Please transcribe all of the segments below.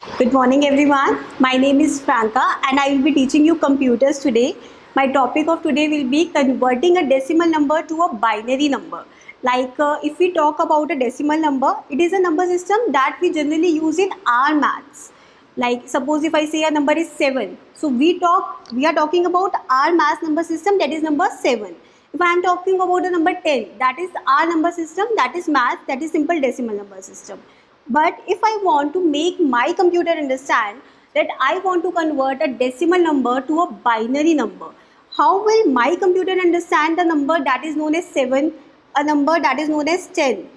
Good morning, everyone. My name is Franca, and I will be teaching you computers today. My topic of today will be converting a decimal number to a binary number. If we talk about a decimal number, it is a number system that we generally use in our maths. Like, suppose if I say a number is 7, so we are talking about our math number system, that is number 7. If I am talking about the number 10, that is our number system, that is math, that is simple decimal number system. But if I want to make my computer understand that I want to convert a decimal number to a binary number, how will my computer understand the number that is known as 7, a number that is known as 10?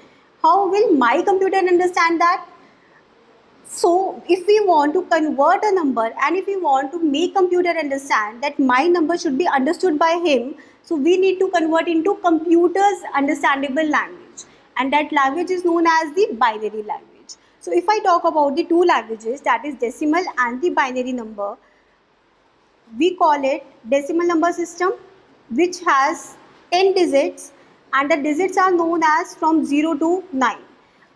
How will my computer understand that? So if we want to convert a number and if we want to make computer understand that my number should be understood by him, so we need to convert into computer's understandable language, and that language is known as the binary language. So if I talk about the two languages, that is decimal and the binary number, we call it decimal number system, which has 10 digits, and the digits are known as from 0 to 9.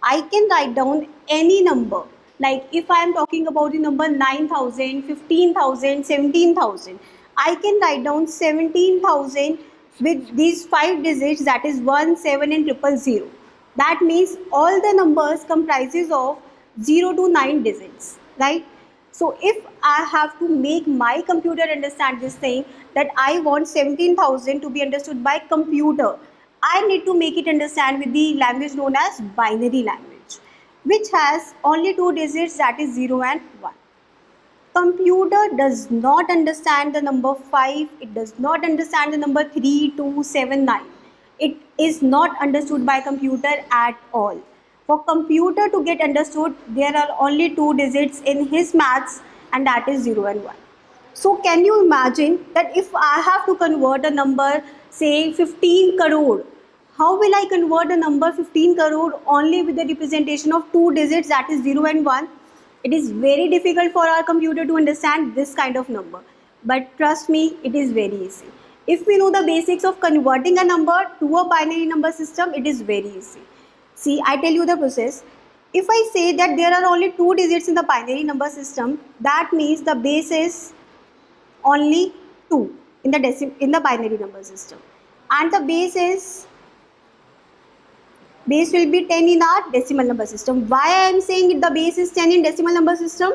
I can write down any number. Like if I am talking about the number 9,000, 15,000, 17,000, I can write down 17,000 with these 5 digits, that is 1, 7 and 000. That means all the numbers comprises of 0 to 9 digits, right? So if I have to make my computer understand this thing, that I want 17,000 to be understood by computer, I need to make it understand with the language known as binary language, which has only 2 digits, that is 0 and 1. Computer does not understand the number 5, it does not understand the number 3, 2, 7, 9. It is not understood by computer at all. For computer to get understood, there are only 2 digits in his maths, and that is 0 and 1. So can you imagine that if I have to convert a number, say 15 crore, how will I convert a number 15 crore only with the representation of 2 digits, that is 0 and 1? It is very difficult for our computer to understand this kind of number. But trust me, it is very easy. If we know the basics of converting a number to a binary number system, it is very easy. See, I tell you the process. If I say that there are only 2 digits in the binary number system, that means the base is only 2 in the binary number system, and the base will be 10 in our decimal number system. Why I am saying the base is 10 in decimal number system?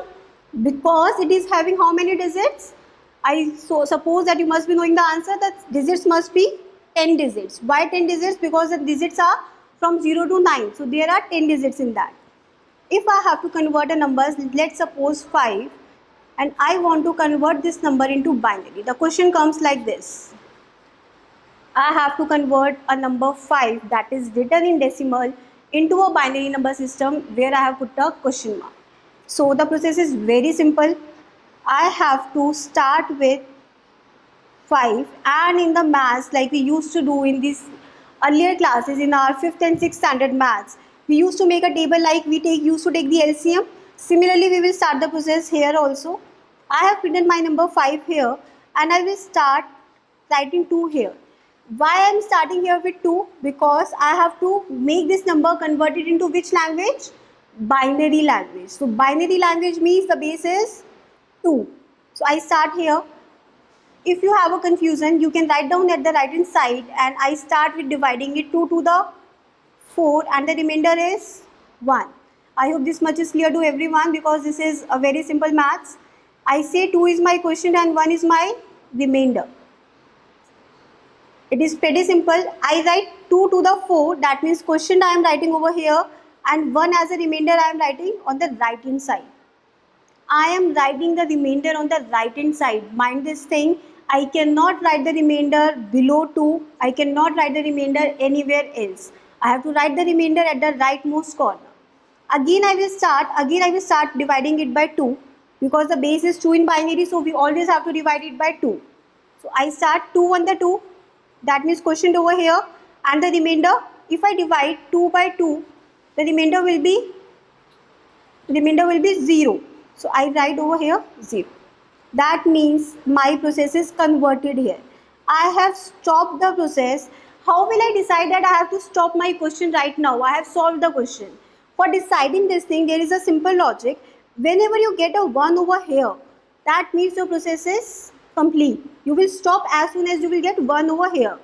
Because it is having how many digits? I suppose that you must be knowing the answer, that digits must be 10 digits. Why 10 digits? Because the digits are from 0 to 9. So there are 10 digits in that. If I have to convert a number, let's suppose 5, and I want to convert this number into binary. The question comes like this. I have to convert a number 5 that is written in decimal into a binary number system where I have put a question mark. So the process is very simple. I have to start with 5, and in the maths, like we used to do in these earlier classes in our 5th and 6th standard maths, we used to make a table like we used to take the LCM. Similarly, we will start the process here also. I have written my number 5 here, and I will start writing 2 here. Why I am starting here with 2? Because I have to make this number converted into which language? Binary language. So binary language means the base is 2. So I start here. If you have a confusion, you can write down at the right hand side, and I start with dividing it 2 to the 4, and the remainder is 1. I hope this much is clear to everyone, because this is a very simple maths. I say 2 is my quotient and 1 is my remainder. It is pretty simple. I write 2 to the 4, that means quotient I am writing over here, and 1 as a remainder I am writing on the right hand side. I am writing the remainder on the right hand side. Mind this thing, I cannot write the remainder below 2. I cannot write the remainder anywhere else. I have to write the remainder at the rightmost corner. Again I will start dividing it by 2, because the base is 2 in binary, so we always have to divide it by 2. So I start 2 on the 2, that means quotient over here, and the remainder, if I divide 2 by 2, the remainder will be 0. So I write over here 0. That means my process is converted here. I have stopped the process. How will I decide that I have to stop my question right now? I have solved the question. For deciding this thing, there is a simple logic. Whenever you get a 1 over here, that means your process is complete. You will stop as soon as you will get 1 over here.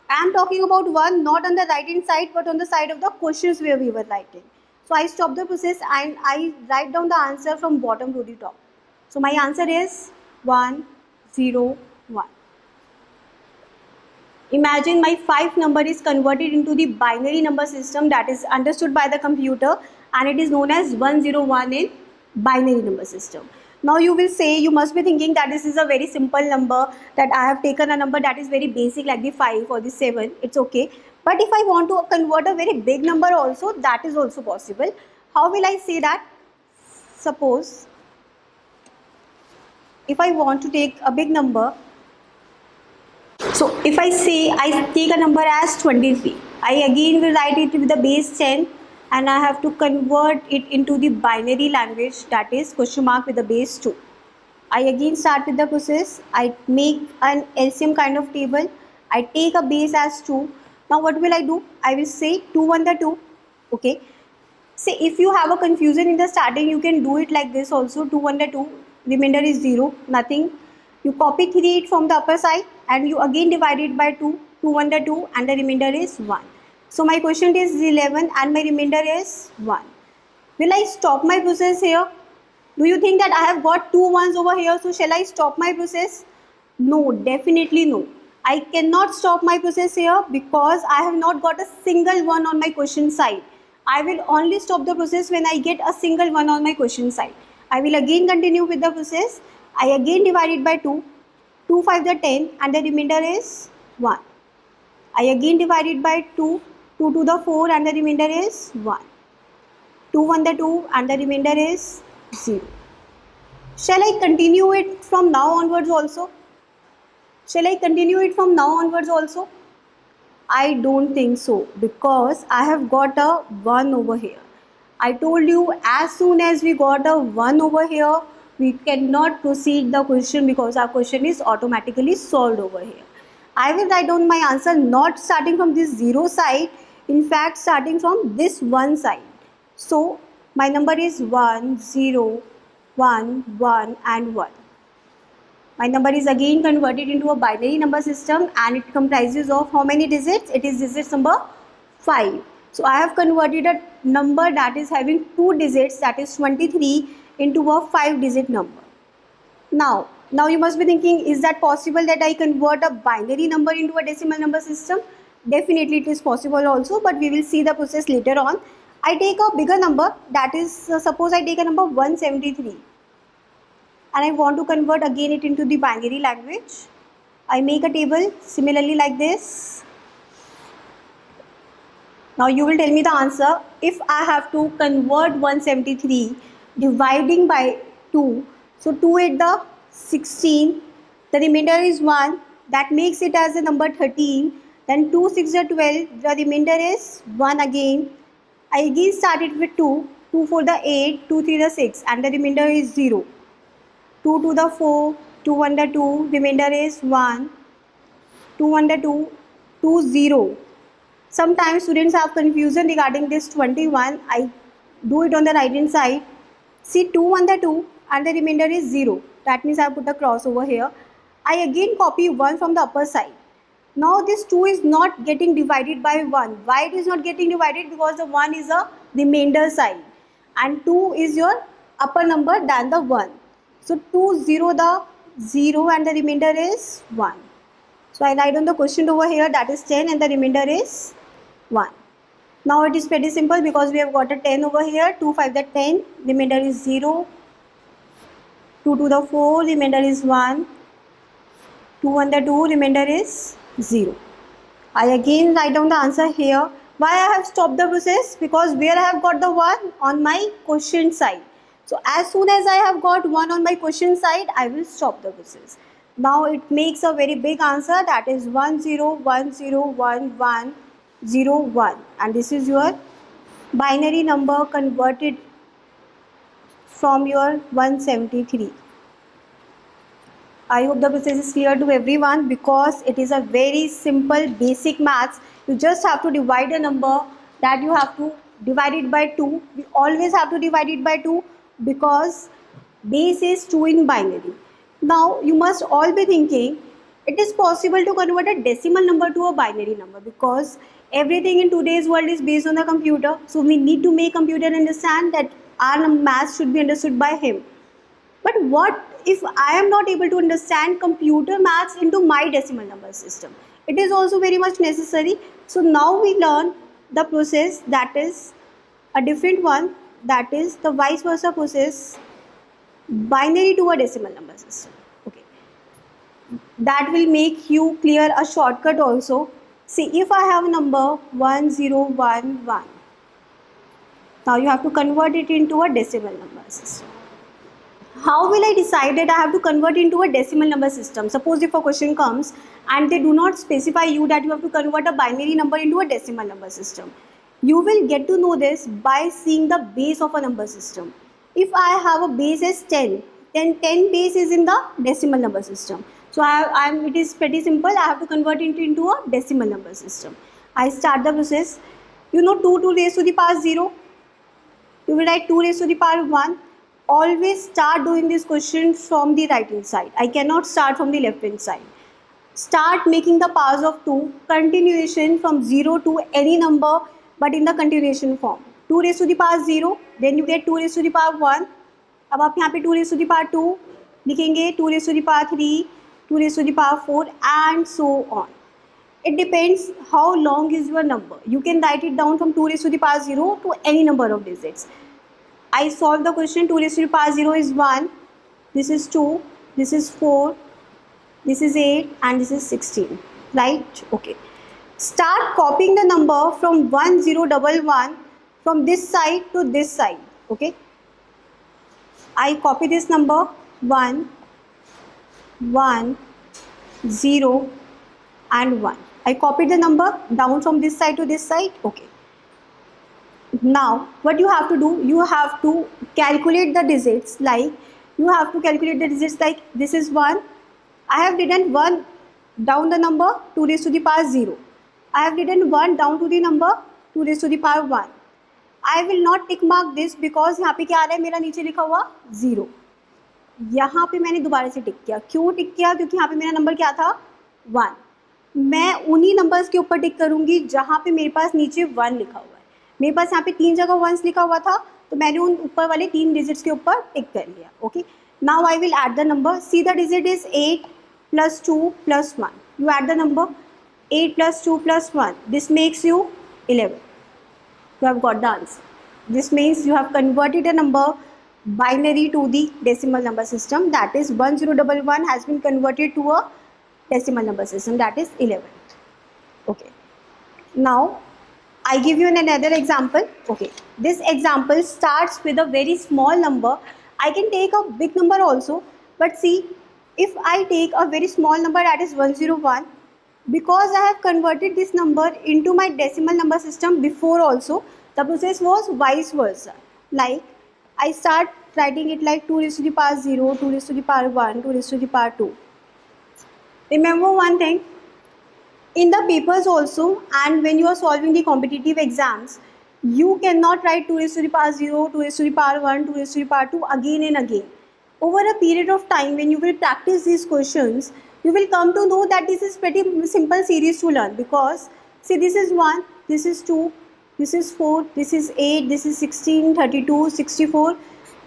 I am talking about 1 not on the right hand side but on the side of the questions where we were writing. So I stop the process and I write down the answer from bottom to the top. So my answer is 1, 0, 1. Imagine my 5 number is converted into the binary number system that is understood by the computer, and it is known as 101 in binary number system. Now you will say, you must be thinking that this is a very simple number, that I have taken a number that is very basic like the 5 or the 7, it's okay. But if I want to convert a very big number also, that is also possible. How will I say that? Suppose if I want to take a big number, so if I say I take a number as 23, I again will write it with the base 10 and I have to convert it into the binary language, that is question mark with the base 2. I again start with the process. I make an LCM kind of table. I take a base as 2. Now what will I do? I will say 2 on the 2. Okay. Say if you have a confusion in the starting, you can do it like this also. 2 on the 2. Remainder is 0. Nothing. You copy 3 from the upper side and you again divide it by 2. 2 on the 2 and the remainder is 1. So my quotient is 11 and my remainder is 1. Will I stop my process here? Do you think that I have got 2 ones over here, so shall I stop my process? No, definitely no. I cannot stop my process here because I have not got a single one on my question side. I will only stop the process when I get a single one on my question side. I will again continue with the process. I again divide it by 2. 2 5 the 10 and the remainder is 1. I again divide it by 2. 2 to the 4 and the remainder is 1. 2 1 the 2 and the remainder is 0. Shall I continue it from now onwards also? Shall I continue it from now onwards also? I don't think so, because I have got a 1 over here. I told you as soon as we got a 1 over here, we cannot proceed the question because our question is automatically solved over here. I will write down my answer not starting from this 0 side, in fact starting from this 1 side. So my number is 1, 0, 1, 1 and 1. My number is again converted into a binary number system and it comprises of how many digits? It is digits number 5. So I have converted a number that is having 2 digits, that is 23, into a 5-digit number. Now you must be thinking, is that possible that I convert a binary number into a decimal number system? Definitely it is possible also, but we will see the process later on. I take a bigger number, that is suppose I take a number 173 and I want to convert again it into the binary language. I make a table similarly like this. Now you will tell me the answer. If I have to convert 173 dividing by 2, so 2 8 the 16, the remainder is 1, that makes it as the number 13, then 2 6 the 12, the remainder is 1 again. I again started with 2, 2 4 the 8, 2 3 the 6 and the remainder is 0. 2 to the 4, 2 1 the 2, remainder is 1, 2 1 the 2, 2 0. Sometimes students have confusion regarding this 21. I do it on the right hand side. See 2 1 the 2 and the remainder is 0. That means I have put a cross over here. I again copy 1 from the upper side. Now this 2 is not getting divided by 1. Why it is not getting divided? Because the 1 is a remainder side and 2 is your upper number than the 1. So 2 0 the 0 and the remainder is 1. So I write on the quotient over here, that is 10 and the remainder is 1. Now it is pretty simple because we have got a 10 over here. 2 5 the 10, remainder is 0. 2 to the 4, remainder is 1. 2 1 the 2, remainder is 0. I again write down the answer here. Why I have stopped the process? Because where I have got the 1 on my quotient side. So as soon as I have got 1 on my quotient side, I will stop the process. Now it makes a very big answer, that is 1 0 1 0 1 1 0 1, and this is your binary number converted from your 173. I hope the process is clear to everyone because it is a very simple basic maths. You just have to divide a number that you have to divide it by 2. We always have to divide it by 2. because base is 2 in binary. Now you must all be thinking it is possible to convert a decimal number to a binary number because everything in today's world is based on the computer. So we need to make computer understand that our math should be understood by him. But what if I am not able to understand computer maths into my decimal number system? It is also very much necessary. So now we learn the process that is a different one, that is the vice versa process, binary to a decimal number system. Okay, that will make you clear a shortcut also. See, if I have a number 1011, now you have to convert it into a decimal number system. How will I decide that I have to convert into a decimal number system? Suppose if a question comes and they do not specify you that you have to convert a binary number into a decimal number system. You will get to know this by seeing the base of a number system. If I have a base as 10, then 10 base is in the decimal number system. So it is pretty simple. I have to convert it into a decimal number system. I start the process. You know 2 to raise to the power 0. You will write 2 raised to the power 1. Always start doing this question from the right hand side. I cannot start from the left hand side. Start making the powers of 2, continuation from 0 to any number but in the continuation form. 2 raised to the power 0, then you get 2 raised to the power 1. अब आप यहाँ पे 2 raised to the power 2 लिखेंगे, 2 raised to the power 3, 2 raised to the power 4 and so on. It depends how long is your number. You can write it down from 2 raised to the power 0 to any number of digits. I solve the question. 2 raised to the power 0 is 1, this is 2, this is 4, this is 8 and this is 16, right? Okay. Start copying the number from 1011 from this side to this side. Okay. I copy this number 1, 1, 0 and 1. I copied the number down from this side to this side. Okay. Now what you have to do, you have to calculate the digits, like this is 1. I have written 1 down the number 2 raised to the power 0. I have written 1 down to the number 2 raised to the power 1. I will not tick mark this because यहाँ पे क्या आ रहा है, मेरा नीचे लिखा हुआ 0. यहाँ पे मैंने दोबारा से टिक किया. क्यों टिक किया? क्योंकि यहाँ पे मेरा नंबर क्या था 1. मैं उन्हीं नंबर्स के ऊपर टिक करूँगी जहाँ पे मेरे पास नीचे 1 लिखा हुआ है. मेरे पास यहाँ पे 3 जगह 1 लिखा हुआ था तो मैंने उन ऊपर वाले 3 डिजिट्स के ऊपर टिक कर लिया. Okay. Now I will add the number. See the digit is 8 plus 2 plus 1. You add the number 8 plus 2 plus 1. This makes you 11. You have got the answer. This means you have converted a number binary to the decimal number system. That is 1011 has been converted to a decimal number system. That is 11. Okay. Now I give you another example. Okay. This example starts with a very small number. I can take a big number also. But see, if I take a very small number, that is 101, because I have converted this number into my decimal number system before also, the process was vice versa. Like I start writing it like 2 raised to the power 0, 2 raised to the power 1, 2 raised to the power 2. Remember one thing, in the papers also and when you are solving the competitive exams, you cannot write 2 raised to the power 0, 2 raised to the power 1, 2 raised to the power 2 again and again. Over a period of time, when you will practice these questions, you will come to know that this is pretty simple series to learn, because see, this is 1, this is 2, this is 4, this is 8, this is 16, 32, 64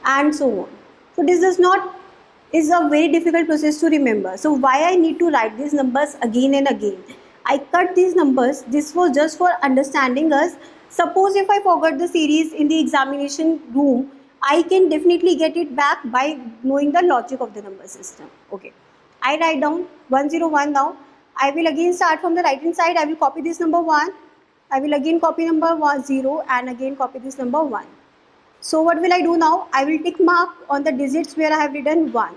and so on. So this is a very difficult process to remember. So why I need to write these numbers again and again? I cut these numbers. This was just for understanding us. Suppose if I forgot the series in the examination room, I can definitely get it back by knowing the logic of the number system. Okay. I write down 101 now. I will again start from the right hand side. I will copy this number 1. I will again copy number 0 and again copy this number 1. So what will I do now? I will tick mark on the digits where I have written 1.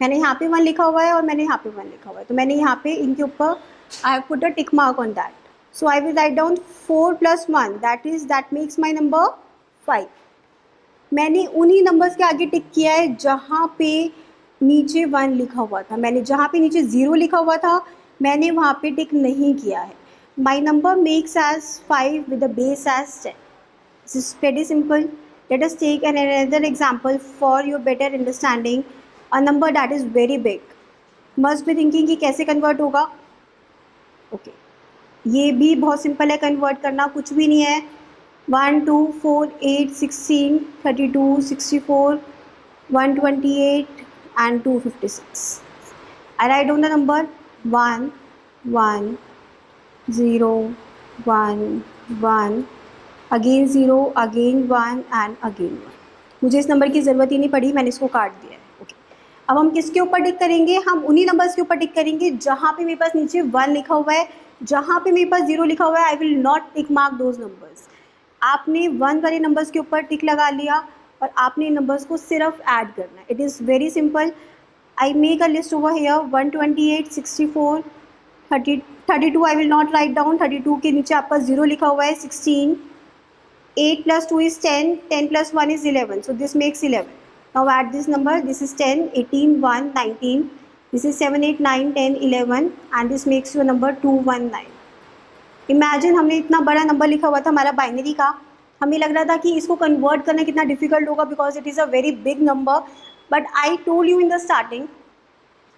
मैंने यहाँ पे 1 लिखा हुआ है और मैंने यहाँ पे 1 लिखा हुआ है. तो मैंने यहाँ पे इनके ऊपर I have put a tick mark on that. So I will write down 4 plus 1. That makes my number 5. मैंने उन्हीं नंबर्स के आगे टिक किया है जहाँ पे नीचे 1 लिखा हुआ था. मैंने जहाँ पे नीचे 0 लिखा हुआ था मैंने वहाँ पे टिक नहीं किया है. My number makes as 5 with the base as 10. This is pretty simple. Let us take another example for your better understanding. A number that is very big. Must be thinking कि कैसे कन्वर्ट होगा. Okay, ये भी बहुत simple है convert करना, कुछ भी नहीं है. 1 2 4 8 16 32 64 128 and 256. I write down the number 1 1 0 1 1, again 0, again 1 and again 1. मुझे इस नंबर की ज़रूरत ही नहीं पड़ी, मैंने इसको काट दिया है. ओके, अब हम किसके ऊपर टिक करेंगे? हम उन्हीं नंबर्स के ऊपर टिक करेंगे जहाँ पे मेरे पास नीचे 1 लिखा हुआ है, जहाँ पे मेरे पास 0 लिखा हुआ है. I will not tick mark those numbers. आपने 1 वाले नंबर्स के ऊपर टिक लगा लिया और आपने इन नंबर्स को सिर्फ ऐड करना है. It is very simple. I make a list over here. 128 64 32. I will not write down. 32 के नीचे आपका 0 लिखा हुआ है. 16. 8 plus 2 is 10. 10 plus 1 is 11. So this makes 11. Now add this number. This is 10, 18, 1, 19. This is 7, 8, 9, 10, 11. And this makes your number 219. Imagine हमने इतना बड़ा number लिखा हुआ था हमारा बाइनरी का. हमें लग रहा था कि इसको कन्वर्ट करना कितना डिफिकल्ट होगा because it is a very big number. But I told you in the starting,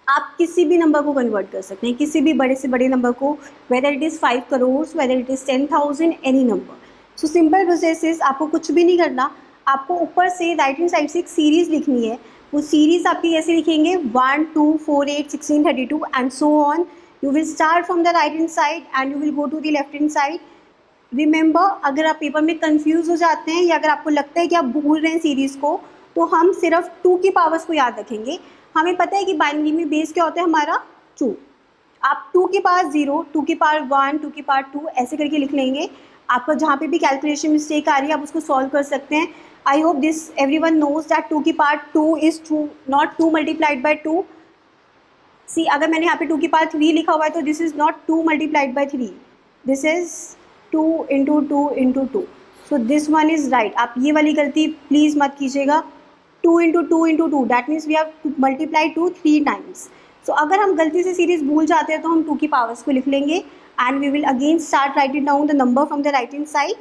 आप किसी भी नंबर को कन्वर्ट कर सकते हैं, किसी भी बड़े से बड़े नंबर को, whether it is 5 crore, whether it is 10,000, any number. So simple process is, आपको कुछ भी नहीं करना. आपको ऊपर से राइट हैंड साइड से एक सीरीज़ लिखनी है. वो सीरीज़ आपकी ऐसे लिखेंगे 1 2 4 8 16 32 and so on. You will start from the right hand side and you will go to the left hand side. Remember, अगर आप पेपर में कंफ्यूज हो जाते हैं या अगर आपको लगता है कि आप भूल रहे हैं सीरीज़ को, तो हम सिर्फ 2 की पावर्स को याद रखेंगे. हमें पता है कि बाइनरी में बेस क्या होता है हमारा 2. आप 2 की पावर 0, 2 की पावर 1, 2 की पावर 2 ऐसे करके लिख लेंगे. आपको जहाँ पे भी कैलकुलेशन मिस्टेक आ रही है आप उसको सॉल्व कर सकते हैं. I hope this everyone knows that 2 की power 2 is 2, not 2 multiplied by 2. See, अगर मैंने यहाँ पे 2 की पावर 3 लिखा हुआ है तो this is not 2 multiplied by 3, this is 2 into 2 into 2. So this one is right. आप ये वाली गलती प्लीज़ मत कीजिएगा. 2 into 2 into 2, that means we have multiply 2 3 times. So अगर हम गलती से सीरीज भूल जाते हैं तो हम 2 की पावर्स को लिख लेंगे and we will again start writing down the number from the right hand side.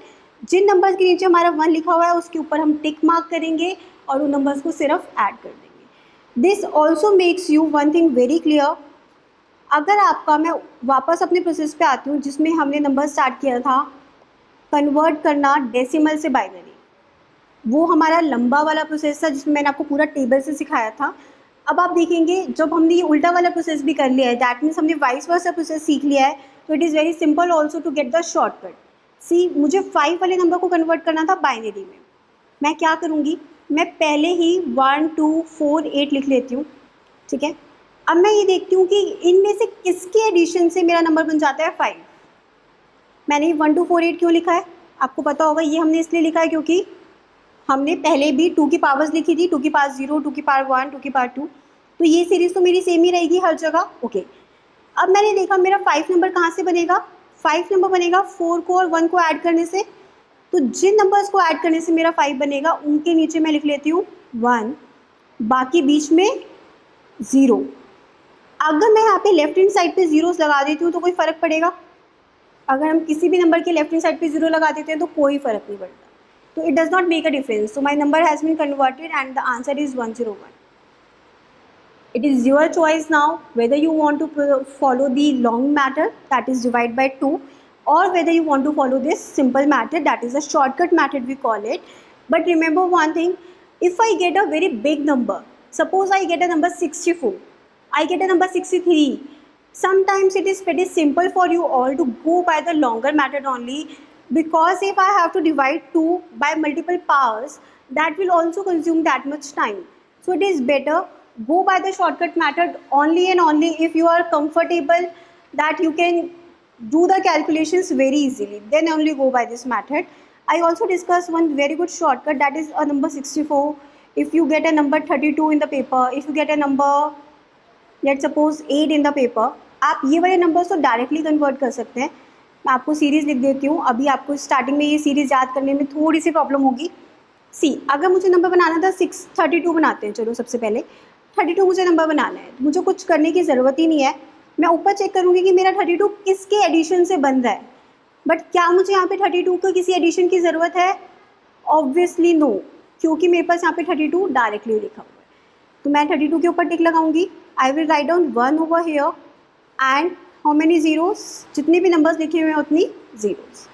जिन नंबर्स के नीचे हमारा 1 लिखा हुआ है उसके ऊपर हम टिक मार्क करेंगे और उन नंबर्स को सिर्फ ऐड कर देंगे. This also makes you one thing very clear. अगर आपका, मैं वापस अपने प्रोसेस पे आती हूँ जिसमें हमने नंबर स्टार्ट किया था कन्वर्ट करना डेसिमल से बाइनरी. वो हमारा लंबा वाला प्रोसेस था जिसमें मैंने आपको पूरा टेबल से सिखाया था. अब आप देखेंगे जब हमने ये उल्टा वाला प्रोसेस भी कर लिया है, दैट मीन्स हमने वाइस वर्सा प्रोसेस सीख लिया है, तो it is very simple also to get the shortcut. See, मुझे 5 वाले नंबर को कन्वर्ट करना था बाइनरी में. मैं क्या करूँगी, मैं पहले ही 1 2 4 8 लिख लेती हूँ. ठीक है, अब मैं ये देखती हूँ कि इनमें से किसके एडिशन से मेरा नंबर बन जाता है 5. मैंने 1 2 4 8 क्यों लिखा है आपको पता होगा. ये हमने इसलिए लिखा है क्योंकि हमने पहले भी 2 की पावर्स लिखी थी, 2 की पावर 0, 2 की पावर 1, 2 की पावर 2. तो ये सीरीज़ तो मेरी सेम ही रहेगी हर जगह. ओके, अब मैंने देखा मेरा 5 नंबर कहाँ से बनेगा. 5 नंबर बनेगा 4 को और 1 को ऐड करने से. तो जिन नंबर्स को ऐड करने से मेरा 5 बनेगा उनके नीचे मैं लिख लेती हूँ 1, बाकी बीच में 0. अगर मैं यहाँ पे लेफ्ट हैंड साइड पे जीरोस लगा देती हूँ तो कोई फ़र्क पड़ेगा. अगर हम किसी भी नंबर के लेफ्ट हैंड साइड पे 0 लगा देते हैं तो कोई फ़र्क नहीं पड़ता. So it does not make a difference. So my number has been converted and the answer is 101. It is your choice now whether you want to follow the long method, that is divide by 2, or whether you want to follow this simple method, that is a shortcut method we call it. But remember one thing, if I get a very big number, suppose I get a number 64, I get a number 63, sometimes it is pretty simple for you all to go by the longer method only. Because if I have to divide 2 by multiple powers, that will also consume that much time. So it is better go by the shortcut method only and only if you are comfortable that you can do the calculations very easily. Then only go by this method. I also discussed one very good shortcut, that is a number 64. If you get a number 32 in the paper, if you get a number let's suppose 8 in the paper, आप ये वाले numbers तो directly convert कर सकते हैं. मैं आपको series लिख देती हूँ. अभी आपको स्टार्टिंग में ये सीरीज़ याद करने में थोड़ी सी प्रॉब्लम होगी. सी, अगर मुझे नंबर बनाना था 32 बनाते हैं. चलो सबसे पहले 32 मुझे नंबर बनाना है. मुझे कुछ करने की ज़रूरत ही नहीं है. मैं ऊपर चेक करूँगी कि मेरा 32 किसके एडिशन से बन रहा है. बट क्या मुझे यहाँ पे 32 को किसी एडिशन की ज़रूरत है? Obviously no. क्योंकि मेरे पास यहाँ पे 32 डायरेक्टली लिखा हुआ है, तो मैं 32 के ऊपर टिक लगाऊंगी. आई will write down 1 over here and how many zeros, जितने भी नंबर्स लिखे हुए हैं उतनी ज़ीरोस.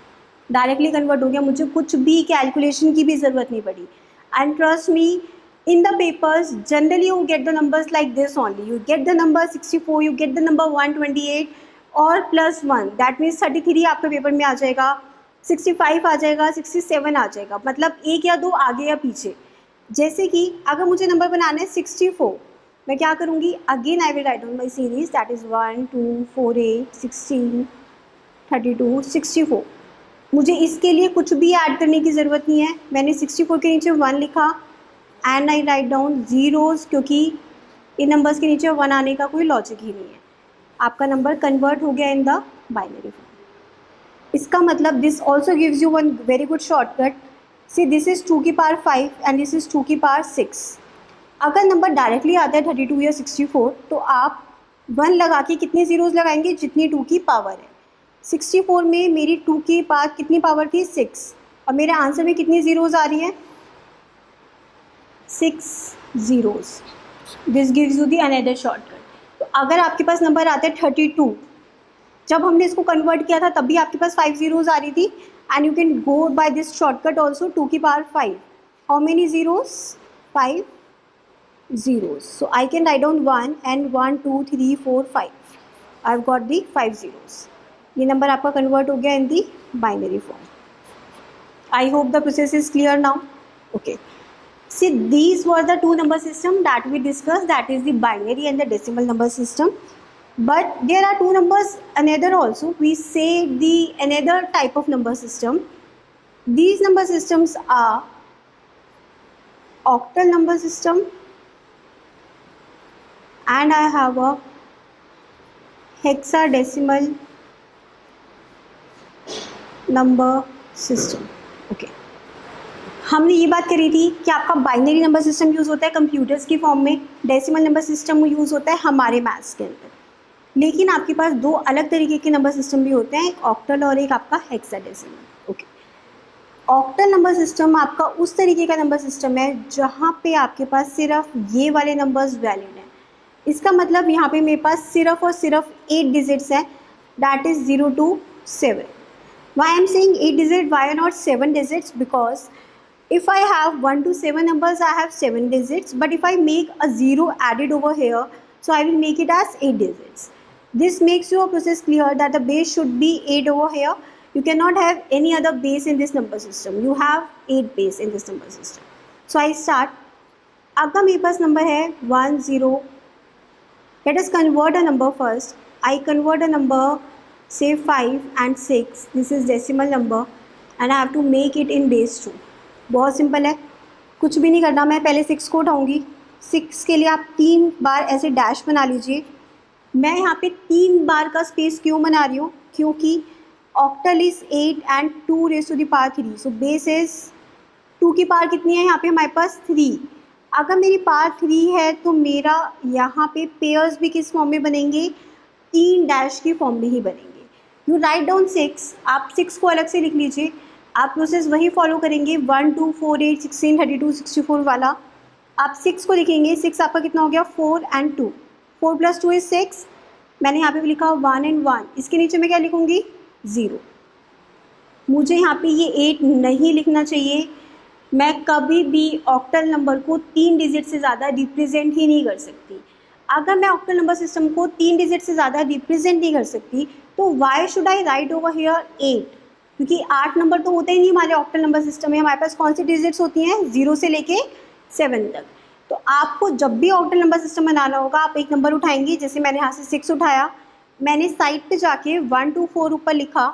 डायरेक्टली कन्वर्ट हो गया, मुझे कुछ भी कैलकुलेशन की भी ज़रूरत नहीं पड़ी. And trust me, in the papers generally you get the numbers like this only. You get the number 64, you get the number 128 और प्लस 1, दैट मीन्स 33 आपके पेपर में आ जाएगा, 65 आ जाएगा, 67 आ जाएगा, मतलब एक या दो आगे या पीछे. जैसे कि अगर मुझे नंबर बनाना है 64, मैं क्या करूँगी, again I will write down my series, that is 1 2 4 8 16 32 64. मुझे इसके लिए कुछ भी ऐड करने की ज़रूरत नहीं है. मैंने 64 के नीचे 1 लिखा and I write down zeros, क्योंकि इन नंबर्स के नीचे 1 आने का कोई लॉजिक ही नहीं है. आपका नंबर कन्वर्ट हो गया इन द बाइनरी फॉर्म. इसका मतलब this also gives you one very good shortcut. See this is 2 की पावर 5 एंड दिस इज़ 2 की पावर 6. अगर नंबर डायरेक्टली आता है 32 या 64, तो आप 1 लगा के कितने ज़ीरोज़ लगाएंगे, जितनी 2 की पावर है. 64 में मेरी 2 की पावर कितनी पावर थी, 6, और मेरे आंसर में कितनी ज़ीरोज़ आ रही है, 6 zeros. This gives you the another shortcut. तो अगर आपके पास नंबर आता है 32, जब हमने इसको कन्वर्ट किया था तब भी आपके पास 5 ज़ीरोज़ आ रही थी. And you can go by this shortcut also, 2 की power 5. How many zeros, 5 zeros. So I can write down 1 and 1 2 3 4 5. I have got the 5 zeros. ये नंबर आपका कन्वर्ट हो गया in the binary form. I hope the process is clear now. Okay. See, these were the two number system that we discussed, that is the binary and the decimal number system. But there are two numbers another also. We say the another type of number system. These number systems are octal number system and I have a hexadecimal number system. Okay. हमने ये बात करी थी कि आपका binary number system use होता है computers की फॉर्म में, डेसिमल नंबर सिस्टम यूज़ होता है हमारे मैथ्स के अंदर. लेकिन आपके पास दो अलग तरीके के नंबर सिस्टम भी होते हैं, एक ऑक्टल और एक आपका hexadecimal. Okay. Octal number system आपका उस तरीके का नंबर सिस्टम है जहाँ पे आपके पास सिर्फ ये वाले नंबर्स वैलिड हैं. इसका मतलब यहाँ पे मेरे पास सिर्फ और सिर्फ 8 डिजिट्स हैं, that is 0 to 7. Why I am saying 8 digit, why not 7 digits? Because if I have 1 to 7 numbers, I have 7 digits, but if I make a 0 added over here, so I will make it as 8 digits. This makes your process clear that the base should be 8 over here. You cannot have any other base in this number system. You have 8 base in this number system. So I start. अगर मेरे पास number है 1 0, let us convert a number first. I convert a number say 5 and 6. This is decimal number and I have to make it in base 2. बहुत simple है, कुछ भी नहीं करना. मैं पहले 6 को उठाऊँगी. 6 के लिए आप 3 बार ऐसे डैश बना लीजिए. मैं यहाँ पे 3 बार का स्पेस क्यों बना रही हूँ, क्योंकि octal is 8 and 2 raise to the power 3. So base is 2 की पावर कितनी है यहाँ पे हमारे पास 3. अगर मेरी पावर 3 है तो मेरा यहाँ पे पेयर्स भी किस फॉर्म में बनेंगे, 3 डैश की फॉर्म में ही बनेंगे. You write down 6. आप 6 को अलग से लिख लीजिए. आप प्रोसेस वही फॉलो करेंगे 1 2 4 8 16 32 64 वाला. आप 6 को लिखेंगे. 6 आपका कितना हो गया, 4 and 2. 4 + 2 is 6. मैंने यहाँ पे भी लिखा 1 and 1. इसके नीचे मैं क्या लिखूँगी, 0. मुझे यहाँ पे ये 8 नहीं लिखना चाहिए. मैं कभी भी ऑक्टल नंबर को 3 डिजिट से ज़्यादा रिप्रेजेंट ही नहीं कर सकती. अगर मैं ऑक्टल नंबर सिस्टम को 3 डिजिट से ज़्यादा रिप्रेजेंट नहीं कर सकती तो why should I right over here 8? क्योंकि 8 नंबर तो होते ही नहीं हमारे ऑक्टल नंबर सिस्टम में. हमारे पास कौन सी डिजिट्स होती हैं, 0 से लेके 7 तक. तो आपको जब भी ऑक्टल नंबर सिस्टम बनाना होगा, आप एक नंबर उठाएंगे. जैसे मैंने यहाँ से 6 उठाया, मैंने साइड पे जाके 1 2 4 ऊपर लिखा.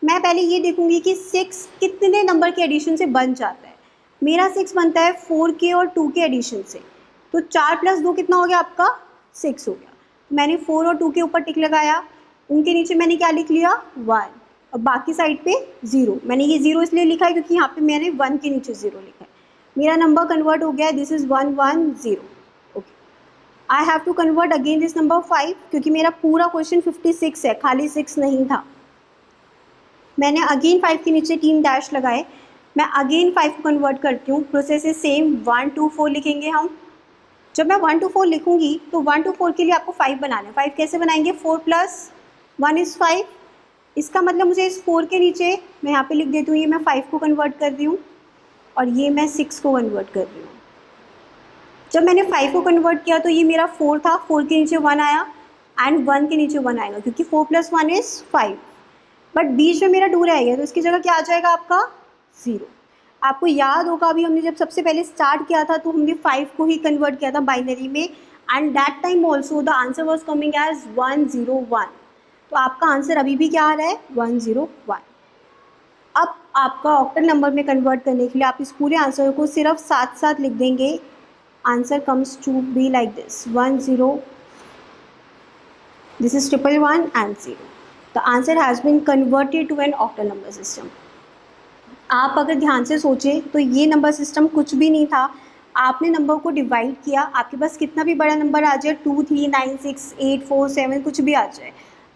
मैं पहले ये देखूँगी कि 6 कितने नंबर के एडिशन से बन जाता है. मेरा 6 बनता है 4 के और 2 के एडिशन से. तो 4 + 2 कितना हो गया आपका, 6 हो गया. मैंने 4 और 2 के ऊपर टिक लगाया. उनके नीचे मैंने क्या लिख लिया, 1. और बाकी साइड पे 0. मैंने ये 0 इसलिए लिखा है क्योंकि यहाँ पे मैंने 1 के नीचे 0 लिखा है. मेरा नंबर कन्वर्ट हो गया. This is 1 1 0. Okay. I have to convert again this number 5 क्योंकि मेरा पूरा क्वेश्चन 56 है, खाली 6 नहीं था. मैंने अगेन 5 के नीचे 3 डैश लगाए. मैं अगेन 5 को कन्वर्ट करती हूँ। प्रोसेस इज सेम, 1 2 4 लिखेंगे हम। जब मैं 1 2 4 लिखूँगी तो 1 2 4 के लिए आपको 5 बनाना है। 5 कैसे बनाएंगे? 4 + 1 = 5। इसका मतलब मुझे इस 4 के नीचे मैं यहाँ पे लिख देती हूँ, ये मैं 5 को कन्वर्ट कर रही हूँ और ये मैं 6 को कन्वर्ट कर रही हूँ। जब मैंने 5 को कन्वर्ट किया तो ये मेरा 4 था, 4 के नीचे 1 आया एंड 1 के नीचे 1 आएगा क्योंकि 4 + 1 = 5। बट बीच में मेरा 2 रह गया तो इसकी जगह क्या आ जाएगा आपका? 0। आपको याद होगा अभी हमने जब सबसे पहले स्टार्ट किया था तो हमने 5 को ही कन्वर्ट किया था बाइनरी में and that time also the answer was coming as 101। तो आपका आंसर अभी भी क्या आ रहा है? 101। अब आपका ऑक्टल नंबर में कन्वर्ट करने के लिए आप इस पूरे आंसर को सिर्फ साथ साथ लिख देंगे। Answer comes to be like this 10, this is 111 and 0. The answer has been converted to an octal number system. आप अगर ध्यान से सोचें तो ये नंबर सिस्टम कुछ भी नहीं था। आपने नंबर को डिवाइड किया, आपके पास कितना भी बड़ा नंबर आ जाए, 2 3 9 6 8 4 7 कुछ भी आ जाए,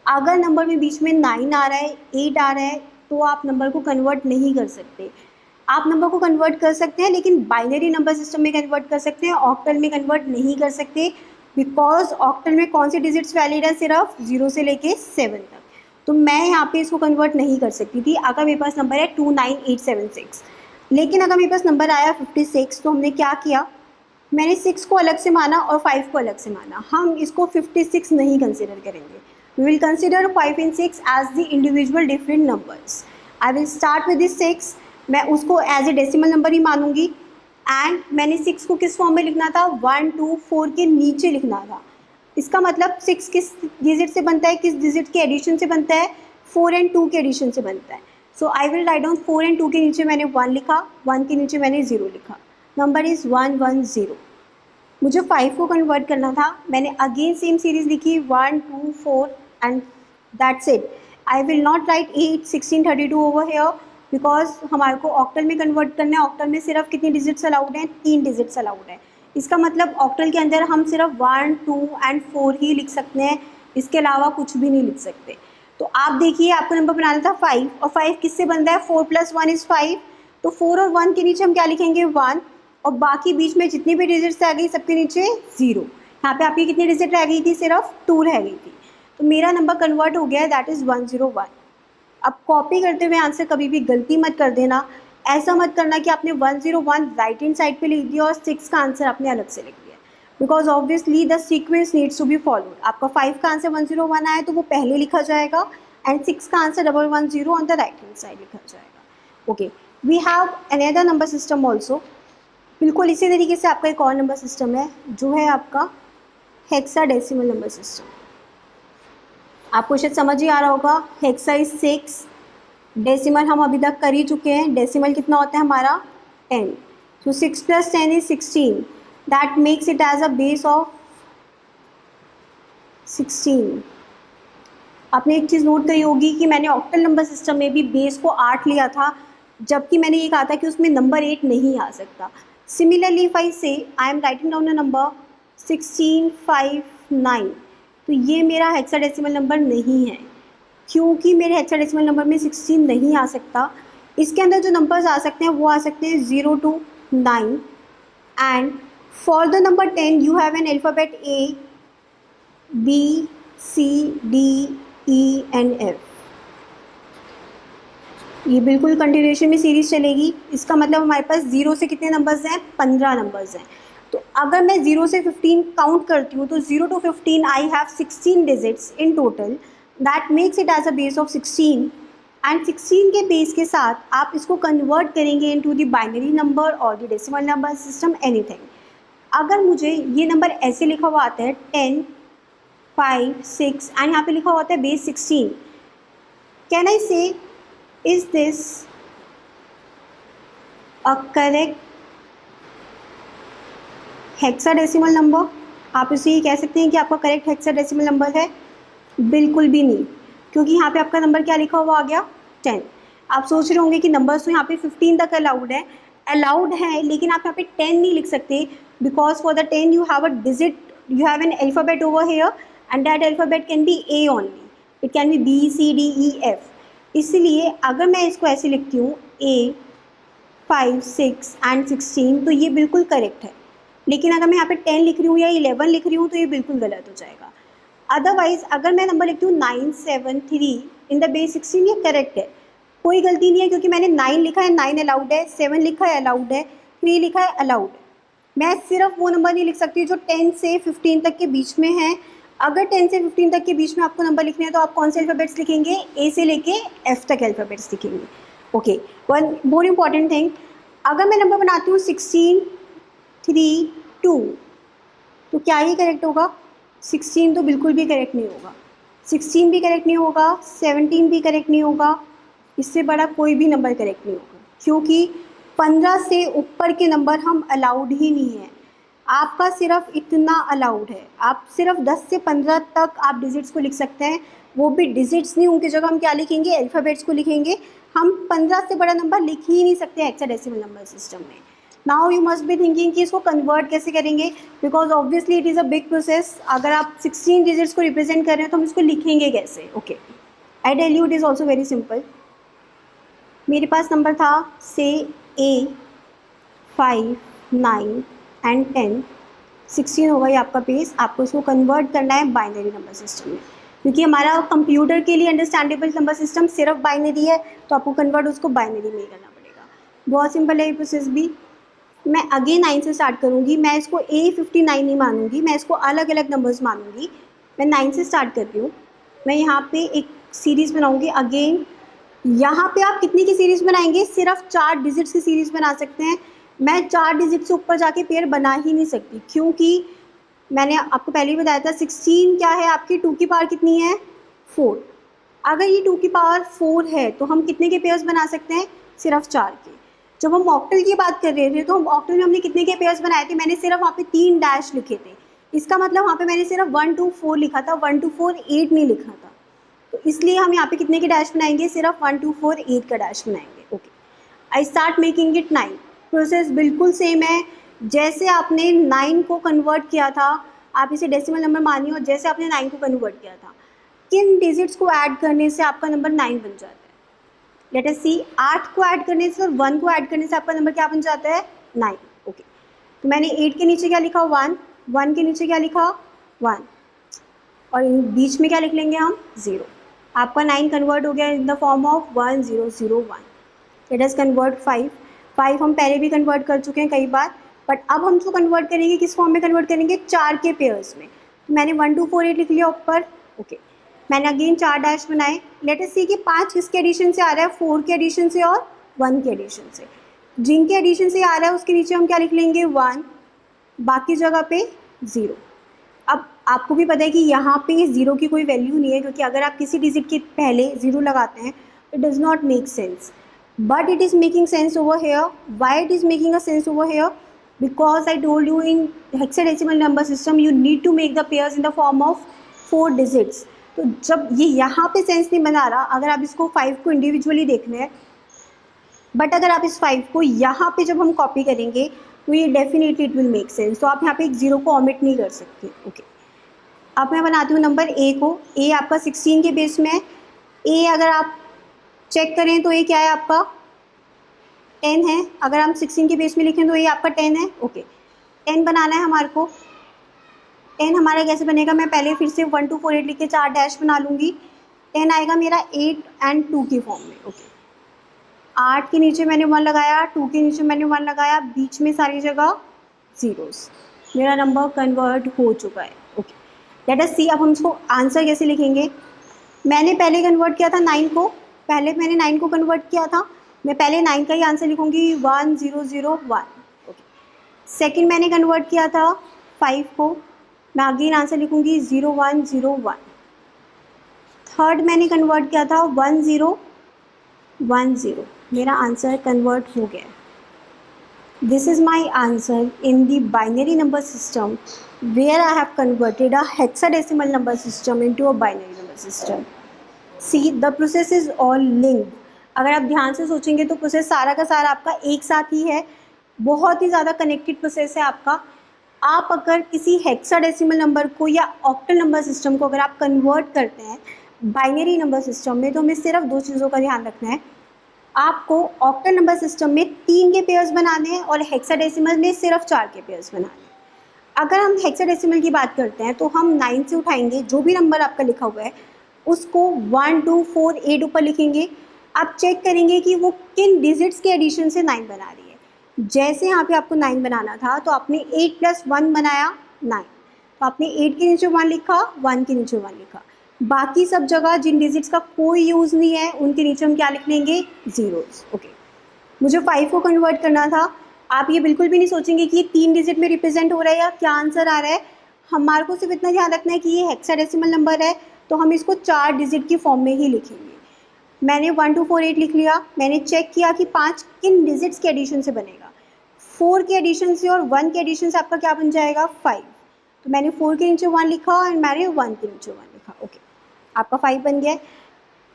अगर नंबर में बीच में 9 आ रहा है, 8 आ रहा है तो आप नंबर को कन्वर्ट नहीं कर सकते। आप नंबर को कन्वर्ट कर सकते हैं लेकिन बाइनरी नंबर सिस्टम में कन्वर्ट कर सकते हैं, ऑक्टल में कन्वर्ट नहीं कर सकते बिकॉज ऑक्टल में कौन सी डिजिट्स वैलिड है? सिर्फ 0 से लेके 7 तक। तो मैं यहाँ पे इसको कन्वर्ट नहीं कर सकती थी अगर मेरे पास नंबर है 29876। लेकिन अगर मेरे पास नंबर आया 56 तो हमने क्या किया? मैंने 6 को अलग से माना और 5 को अलग से माना। हम इसको 56 नहीं कंसिडर करेंगे। We will consider 5 and 6 as the individual different numbers. I will start with this 6, मैं उसको एज ए डेसिमल नंबर ही मानूंगी एंड मैंने 6 को किस फॉर्म में लिखना था? 1 2 4 के नीचे लिखना था। इसका मतलब 6 किस डिजिट से बनता है? किस डिजिट के एडिशन से बनता है? 4 and 2 के एडिशन से बनता है। So I will write down 4 and 2 के नीचे मैंने 1 लिखा, 1 के नीचे मैंने 0 लिखा। Number is 110। मुझे 5 को कन्वर्ट करना था, मैंने अगेन सेम सीरीज़ लिखी 1 2 4 and that's it. I will not right 8 16 32 over here because हमारे को ऑक्टल में कन्वर्ट करना है। ऑक्टल में सिर्फ कितनी डिजिट्स अलाउड हैं? 3 डिजिट्स अलाउड है। इसका मतलब ऑक्टल के अंदर हम सिर्फ 1 2 and 4 ही लिख सकते हैं, इसके अलावा कुछ भी नहीं लिख सकते। तो आप देखिए आपको नंबर बनाना था 5 और 5 किससे बनता है? 4 + 1 = 5। तो 4 और 1 के नीचे हम क्या लिखेंगे? 1 और बाकी बीच में जितनी भी डिजिट्स आ गई सबके नीचे 0। यहाँ पे आपकी कितनी डिजिट रह गई थी? सिर्फ 2 रह गई थी। तो मेरा नंबर कन्वर्ट हो गया है, दैट इज़ 101। अब कॉपी करते हुए आंसर कभी भी गलती मत कर देना। ऐसा मत करना कि आपने 101 राइट हैंड साइड पे लिख दिया और 6 का आंसर आपने अलग से लिख दिया, because obviously the sequence needs to be followed. आपका 5 का आंसर 101 आया तो वो पहले लिखा जाएगा एंड 6 का answer 110 on the right hand side लिखा जाएगा। Okay, we have another number system also. बिल्कुल इसी तरीके से आपका एक और नंबर सिस्टम है जो है आपका हेक्साडेसिमल नंबर सिस्टम। आपको शायद समझ ही आ रहा होगा। हेक्सा इज 6, डेसिमल हम अभी तक कर ही चुके हैं। डेसिमल कितना होता है हमारा? 10। So 6 + 10 = 16। That makes it as a base of 16। आपने एक चीज़ नोट करी होगी कि मैंने ऑक्टल नंबर सिस्टम में भी बेस को 8 लिया था, जबकि मैंने ये कहा था कि उसमें नंबर 8 नहीं आ सकता। सिमिलरली इफ आई से I am writing down a number 1659, तो ये मेरा हेक्साडेसिमल नंबर नहीं है क्योंकि मेरे हेक्साडेसिमल नंबर में 16 नहीं आ सकता। इसके अंदर जो नंबर्स आ सकते हैं वो आ सकते हैं 0 to 9 and for the number 10 you have an alphabet A B C D E and F। ये बिल्कुल कंटिन्यूएशन में सीरीज चलेगी। इसका मतलब हमारे पास 0 से कितने नंबर्स हैं? 15 नंबर्स हैं। तो अगर मैं 0 से 15 काउंट करती हूँ तो 0 to 15 I have 16 digits in total. That makes it as a base of 16 and 16 के बेस के साथ आप इसको कन्वर्ट करेंगे इनटू द बाइनरी नंबर और the decimal number system, anything. अगर मुझे ये नंबर ऐसे लिखा हुआ आता है 10 5 6 एंड यहाँ पे लिखा हुआ होता है बेस 16, कैन आई से is this a correct hexadecimal number? आप इसे ये कह सकते हैं कि आपका करेक्ट हेक्साडेसिमल नंबर है? बिल्कुल भी नहीं, क्योंकि यहाँ पे आपका नंबर क्या लिखा हुआ आ गया? 10। आप सोच रहे होंगे कि नंबर्स तो यहाँ पे 15 तक अलाउड है, लेकिन आप यहाँ पे 10 नहीं लिख सकते because for the 10 you have a digit, you have an alphabet over here and that alphabet can be A only, it can B B C D E F। इसलिए अगर मैं इसको ऐसे लिखती हूँ A 5, 6 एंड 16, तो ये बिल्कुल करेक्ट है। लेकिन अगर मैं यहाँ पे 10 लिख रही हूँ या 11 लिख रही हूँ तो ये बिल्कुल गलत हो जाएगा। अदरवाइज अगर मैं नंबर लिखती हूँ 9, 7, 3 इन द बेस 16, ये करेक्ट है, कोई गलती नहीं है, क्योंकि मैंने 9 लिखा है, 9 अलाउड है, 7 लिखा है अलाउड है, 3 लिखा है अलाउड है। मैं सिर्फ वो नंबर नहीं लिख सकती जो 10 से 15 तक के बीच में है। अगर 10 से 15 तक के बीच में आपको नंबर लिखने हैं तो आप कौन से अल्फ़ाबेट्स लिखेंगे? ए से लेके एफ तक अल्फ़ाबेट्स लिखेंगे। Okay, one more important thing, अगर मैं नंबर बनाती हूँ 16, 3, 2, तो क्या ही करेक्ट होगा? 16 तो बिल्कुल भी करेक्ट नहीं होगा, 16 भी करेक्ट नहीं होगा, 17 भी करेक्ट नहीं होगा, इससे बड़ा कोई भी नंबर करेक्ट नहीं होगा, क्योंकि 15 से ऊपर के नंबर हम अलाउड ही नहीं है। आपका सिर्फ इतना अलाउड है, आप सिर्फ 10 से 15 तक आप डिजिट्स को लिख सकते हैं, वो भी डिजिट्स नहीं, उनकी जगह हम क्या लिखेंगे? अल्फ़ाबेट्स को लिखेंगे। हम 15 से बड़ा नंबर लिख ही नहीं सकते हेक्साडेसिमल नंबर सिस्टम में। Now you must be thinking कि इसको कन्वर्ट कैसे करेंगे, because obviously it is a big process. अगर आप 16 डिजिट्स को रिप्रेजेंट कर रहे हैं तो हम इसको लिखेंगे कैसे? Okay, I tell you, it is also very simple. मेरे पास नंबर था से A, 5, 9 एंड 10, 16 होगा ये आपका पेज। आपको इसको कन्वर्ट करना है बाइनरी नंबर सिस्टम में, क्योंकि हमारा कंप्यूटर के लिए अंडरस्टैंडेबल नंबर सिस्टम सिर्फ बाइनरी है, तो आपको कन्वर्ट उसको बाइनरी में ही करना पड़ेगा। बहुत सिंपल है ये प्रोसेस भी। मैं अगेन 9 से स्टार्ट करूँगी, मैं इसको A59 नहीं मानूंगी, मैं इसको अलग अलग नंबर्स मानूंगी। मैं 9 से स्टार्ट कर रही हूँ, मैं यहाँ पे एक सीरीज़ बनाऊँगी। अगेन यहाँ पे आप कितनी की सीरीज़ बनाएंगे? सिर्फ 4 डिजिट्स की सीरीज़ बना सकते हैं। मैं 4 डिजिट से ऊपर जाके पेयर बना ही नहीं सकती, क्योंकि मैंने आपको पहले ही बताया था 16 क्या है आपकी 2 की पावर कितनी है? 4। अगर ये 2 की पावर 4 है तो हम कितने के पेयर्स बना सकते हैं? सिर्फ 4 के। जब हम ऑक्टल की बात कर रहे थे तो हम ऑक्टल में हमने कितने के पेयर्स बनाए थे? मैंने सिर्फ वहाँ पे 3 डैश लिखे थे, इसका मतलब वहाँ पे मैंने सिर्फ 1 2 4 लिखा था, 1 2 4 8 नहीं लिखा था। तो इसलिए हम यहाँ पे कितने के डैश बनाएंगे? सिर्फ 1 2 4 8 का डैश बनाएंगे। Okay, I start making it 9। Process बिल्कुल सेम है, जैसे आपने 9 को कन्वर्ट किया था, आप इसे डेसिमल नंबर मानिए, और जैसे आपने 9 को कन्वर्ट किया था, किन डिजिट्स को ऐड करने से आपका नंबर 9 बन जाता है? लेट अस सी, 8 को ऐड करने से और 1 को ऐड करने से आपका नंबर क्या बन जाता है? 9। ओके, तो मैंने 8 के नीचे क्या लिखा? 1, 1 के नीचे क्या लिखा? 1, और बीच में क्या लिख लेंगे हम? 0। आपका 9 कन्वर्ट हो गया इन the form of 1 0 0 1। Let us convert 5 हम पहले भी कन्वर्ट कर चुके हैं कई बार, बट अब हम इसको कन्वर्ट करेंगे किस फॉर्म में कन्वर्ट करेंगे? 4 के पेयर्स में। तो मैंने 1 2 4 8 लिख लिया ऊपर। ओके, मैंने अगेन 4 डैश बनाए। लेट अस सी कि 5 किसके एडिशन से आ रहा है? 4 के एडिशन से और 1 के एडिशन से। जिनके एडिशन से आ रहा है उसके नीचे हम क्या लिख लेंगे? 1, बाकी जगह पे 0। अब आपको भी पता है कि यहाँ पे 0 की कोई वैल्यू नहीं है, क्योंकि अगर आप किसी डिजिट के पहले 0 लगाते हैं it does not make sense, but it is making sense over here. Why it is making a sense over here? Because I told you in hexadecimal number system you need to make the pairs in the form of 4 digits. तो जब ये यहाँ पे sense नहीं बना रहा, अगर आप इसको 5 को इंडिविजुअली देख रहे हैं, बट अगर आप इस 5 को यहाँ पे जब हम कॉपी करेंगे तो ये definitely it will make sense. तो आप यहाँ पे एक 0 को ऑमिट नहीं कर सकते। ओके, अब मैं बनाती हूँ नंबर ए को। ए आपका 16 के बेस में है। ए अगर आप चेक करें तो ये क्या है आपका? 10 है। अगर हम 16 के बेस में लिखें तो ये आपका 10 है। ओके, 10 बनाना है हमारे को। 10 हमारा कैसे बनेगा? मैं पहले फिर से 1 2 4 8 लिख के 4 डैश बना लूँगी। 10 आएगा मेरा 8 एंड 2 की फॉर्म में। ओके, 8 के नीचे मैंने 1 लगाया, 2 के नीचे मैंने 1 लगाया, बीच में सारी जगह जीरोस। मेरा नंबर कन्वर्ट हो चुका है। ओके, लेट अस सी अब हम इसको आंसर कैसे लिखेंगे। मैंने पहले कन्वर्ट किया था 9 को, पहले मैंने 9 को कन्वर्ट किया था, मैं पहले 9 का ही आंसर लिखूंगी 1 0 0 1। ओके, सेकंड मैंने कन्वर्ट किया था 5 को, मैं अगेन आंसर लिखूंगी 0 1 0 1। थर्ड मैंने कन्वर्ट किया था 1 0 1 0। मेरा आंसर कन्वर्ट हो गया। This is my answer in the binary number system where I have converted a hexadecimal number system into a binary number system. See the process is all linked. अगर आप ध्यान से सोचेंगे तो प्रोसेस सारा का सारा आपका एक साथ ही है, बहुत ही ज़्यादा कनेक्टेड प्रोसेस है आपका। आप अगर किसी हेक्साडेसिमल नंबर को या ऑक्टल नंबर सिस्टम को अगर आप कन्वर्ट करते हैं बाइनरी नंबर सिस्टम में, तो हमें सिर्फ 2 चीज़ों का ध्यान रखना है। आपको ऑक्टल नंबर सिस्टम में 3 के पेयर्स बनाने हैं और हेक्साडेसिमल में सिर्फ 4 के पेयर्स बनाने हैं। अगर हम हेक्साडेसिमल की बात करते हैं तो हम 9 से उठाएंगे, जो भी नंबर आपका लिखा हुआ है उसको 1 2 4 8 ऊपर लिखेंगे। आप चेक करेंगे कि वो किन डिजिट्स के एडिशन से 9 बना रही है। जैसे यहाँ पे आपको 9 बनाना था तो आपने 8 + 1 बनाया 9, तो आपने 8 के नीचे 1 लिखा, 1 के नीचे 1 लिखा। बाकी सब जगह जिन डिजिट्स का कोई यूज़ नहीं है उनके नीचे हम क्या लिख लेंगे, ज़ीरोज़। ओके, मुझे 5 को कन्वर्ट करना था। आप ये बिल्कुल भी नहीं सोचेंगे कि ये 3 डिजिट में रिप्रेजेंट हो रहा है या क्या आंसर आ रहा है। हमारे को सिर्फ इतना ध्यान रखना है कि ये हेक्साडेसिमल नंबर है तो हम इसको 4 डिजिट की फॉर्म में ही लिखेंगे। मैंने 1 2 4 8 लिख लिया। मैंने चेक किया कि 5 किन डिजिट्स के एडिशन से बनेगा। 4 के एडिशन से और 1 के एडिशन से आपका क्या बन जाएगा, 5। तो मैंने 4 के नीचे 1 लिखा और मैंने 1 के नीचे 1 लिखा। ओके, आपका 5 बन गया।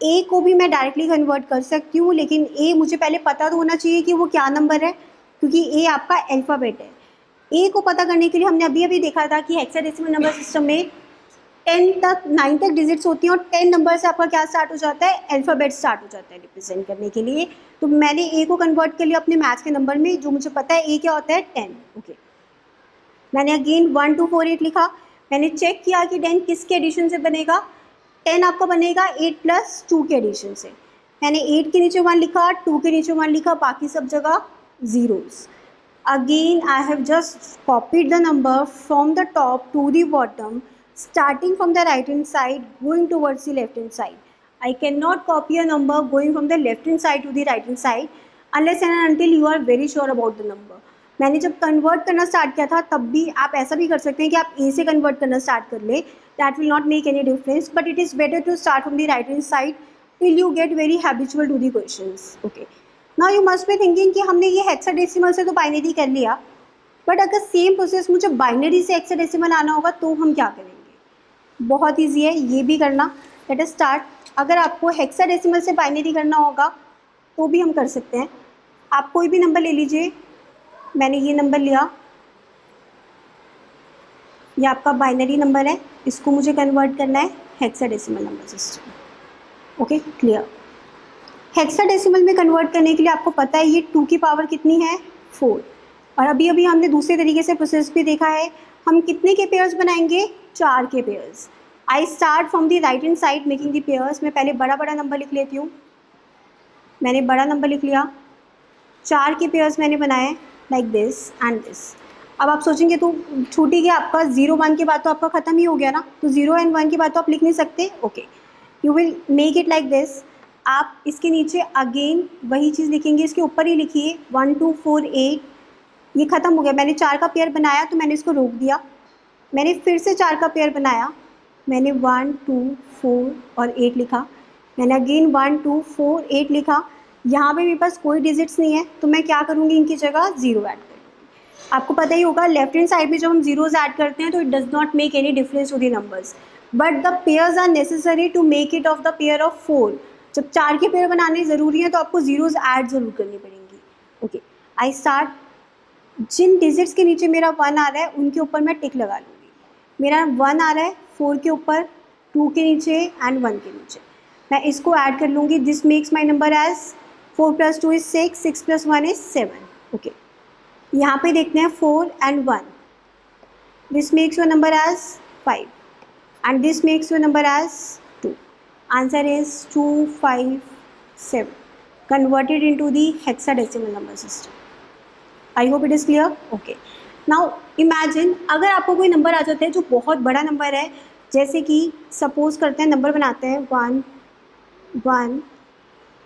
ए को भी मैं डायरेक्टली कन्वर्ट कर सकती हूँ, लेकिन ए मुझे पहले पता तो होना चाहिए कि वो क्या नंबर है, क्योंकि ए आपका अल्फ़ाबेट है। ए को पता करने के लिए हमने अभी अभी देखा था कि हेक्साडेसिमल नंबर सिस्टम में 10 तक 9 तक डिजिट्स होती हैं और 10 नंबर से आपका क्या स्टार्ट हो जाता है, अल्फ़ाबेट स्टार्ट हो जाता है रिप्रेजेंट करने के लिए। तो मैंने ए को कन्वर्ट कर लिया अपने मैथ्स के नंबर में, जो मुझे पता है ए क्या होता है, 10। ओके, मैंने अगेन 1 2 4 8 लिखा। मैंने चेक किया कि 10 किसके एडिशन से बनेगा, 10 आपका बनेगा 8 + 2 के एडिशन से। मैंने 8 के नीचे 1 लिखा, 2 के नीचे 1 लिखा, बाकी सब जगह zeros. Again, I have just copied the number from the top to the bottom, starting from the right hand side, going towards the left hand side. I cannot copy a number going from the left hand side to the right hand side unless and until you are very sure about the number. मैंने जब convert करना start किया था तब भी आप ऐसा भी कर सकते हैं कि आप ए से कन्वर्ट करना स्टार्ट कर लें, that will not make any difference, but it is better to start from the right hand side till you get very habitual to the questions. Okay, now you must be thinking कि हमने ये hexadecimal से तो binary कर लिया, but अगर same process मुझे binary से हेक्साडेसिमल आना होगा तो हम क्या करेंगे। बहुत ईजी है ये भी करना। Late us start. अगर आपको हेक्साडेसिमल से बाइनरी करना होगा तो भी हम कर सकते हैं। आप कोई भी नंबर ले लीजिए। मैंने ये नंबर लिया, ये आपका बाइनरी नंबर है, इसको मुझे कन्वर्ट करना है hexadecimal number system. Okay, clear. Hexadecimal में कन्वर्ट करने के लिए आपको पता है ये 2 की पावर कितनी है, 4। और अभी अभी हमने दूसरे तरीके से प्रोसेस भी देखा है। हम कितने के पेयर्स बनाएंगे, 4 के pairs. I start from the right hand side making the pairs. मैं पहले बड़ा बड़ा नंबर लिख लेती हूँ। मैंने बड़ा नंबर लिख लिया, 4 के पेयर्स मैंने बनाए लाइक दिस एंड दिस। अब आप सोचेंगे तो छूटी गया आपका 0 1 के बाद तो आपका ख़त्म ही हो गया ना, तो 0 एंड 1 के बाद तो आप लिख नहीं सकते। Okay, you will make it like this. आप इसके नीचे अगेन वही चीज़ लिखेंगे, इसके ऊपर ही लिखिए 1 2 4 8। ये ख़त्म हो गया। मैंने 4 का पेयर बनाया तो मैंने इसको रोक दिया। मैंने फिर से 4 का पेयर बनाया, मैंने 1 2 4 और 8 लिखा। मैंने अगेन 1 2 4 8 लिखा। यहाँ पे मेरे पास कोई डिजिट्स नहीं है तो मैं क्या करूँगी, इनकी जगह 0 ऐड करूँगी। आपको पता ही होगा लेफ्ट हैंड साइड में जब हम ज़ीरोज़ ऐड करते हैं तो it does not make any difference to the numbers, but the pairs are necessary to make it of the pair of 4। जब 4 के पेयर बनाने ज़रूरी है तो आपको ज़ीरोज़ ऐड ज़रूर करनी पड़ेंगी। Okay, I start. जिन डिजिट्स के नीचे मेरा 1 आ रहा है उनके ऊपर मैं टिक लगा लूँगी। मेरा 1 आ रहा है 4 के ऊपर, 2 के नीचे एंड 1 के नीचे। मैं इसको ऐड कर लूँगी। This makes my number as 4 + 2 is 6, 6 + 1 is 7। Okay, यहाँ पे देखते हैं 4 and 1। This makes your number as 5 and this makes your number as 2। Answer is 2 5 7 converted into the hexadecimal number system. I hope it is clear. Okay, now imagine अगर आपको कोई number आ जाता है जो बहुत बड़ा नंबर है, जैसे कि सपोज करते हैं नंबर बनाते हैं 1 1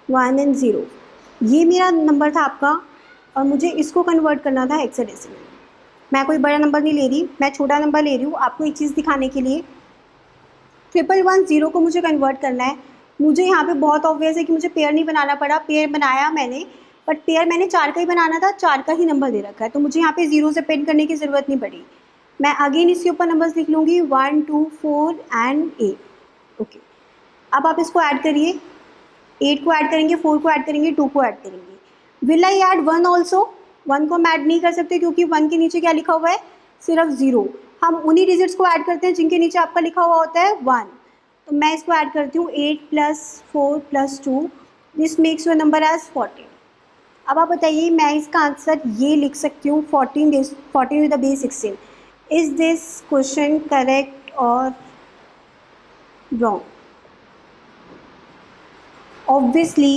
1 एंड 0। ये मेरा नंबर था आपका और मुझे इसको कन्वर्ट करना था हेक्साडेसिमल। मैं कोई बड़ा नंबर नहीं ले रही, मैं छोटा नंबर ले रही हूँ आपको एक चीज़ दिखाने के लिए। 1110 को मुझे कन्वर्ट करना है। मुझे यहाँ पे बहुत ऑब्वियस है कि मुझे पेयर नहीं बनाना पड़ा, पेयर बनाया मैंने, बट पेयर मैंने 4 का ही बनाना था, 4 का ही नंबर दे रखा है तो मुझे यहाँ पे 0 से पेंट करने की ज़रूरत नहीं पड़ी। मैं अगेन इसके ऊपर नंबर्स लिख लूँगी 1 2 4 एंड 8। ओके, अब आप इसको ऐड करिए। 8 को ऐड करेंगे, 4 को ऐड करेंगे, 2 को ऐड करेंगे। Will I add 1 also? 1 को हम ऐड नहीं कर सकते क्योंकि 1 के नीचे क्या लिखा हुआ है, सिर्फ 0। हम उन्हीं डिजिट्स को ऐड करते हैं जिनके नीचे आपका लिखा हुआ होता है 1। तो मैं इसको ऐड करती हूँ 8 + 4 + 2 this makes your number as 14. अब आप बताइए, मैं इसका आंसर ये लिख सकती हूँ 14 with the base 16. Is this question correct और wrong? Obviously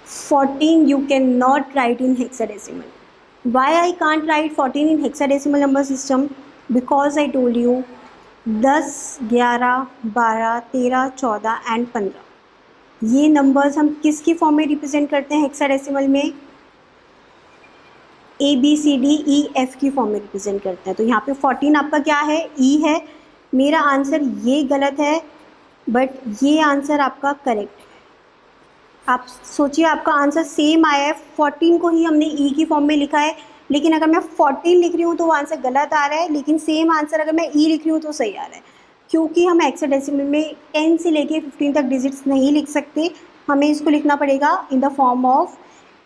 14 you cannot write in hexadecimal. Why I can't write 14 in hexadecimal number system? Because I told you 10, 11, 12, 13, 14 and 15 ये नंबर्स हम किसकी फॉर्म में रिप्रेजेंट करते हैं हेक्साडेसिमल में? A B C D E F की form में represent करते हैं. तो यहाँ पे 14 आपका क्या है? ई है. मेरा आंसर ये गलत है, बट ये आंसर आपका करेक्ट है. आप सोचिए, आपका आंसर सेम आया है. 14 को ही हमने ई की फॉर्म में लिखा है, लेकिन अगर मैं 14 लिख रही हूँ तो वो आंसर गलत आ रहा है, लेकिन सेम आंसर अगर मैं ई लिख रही हूँ तो सही आ रहा है. क्योंकि हम हेक्साडेसिमल में 10 से लेके 15 तक डिजिट्स नहीं लिख सकते, हमें इसको लिखना पड़ेगा इन the form of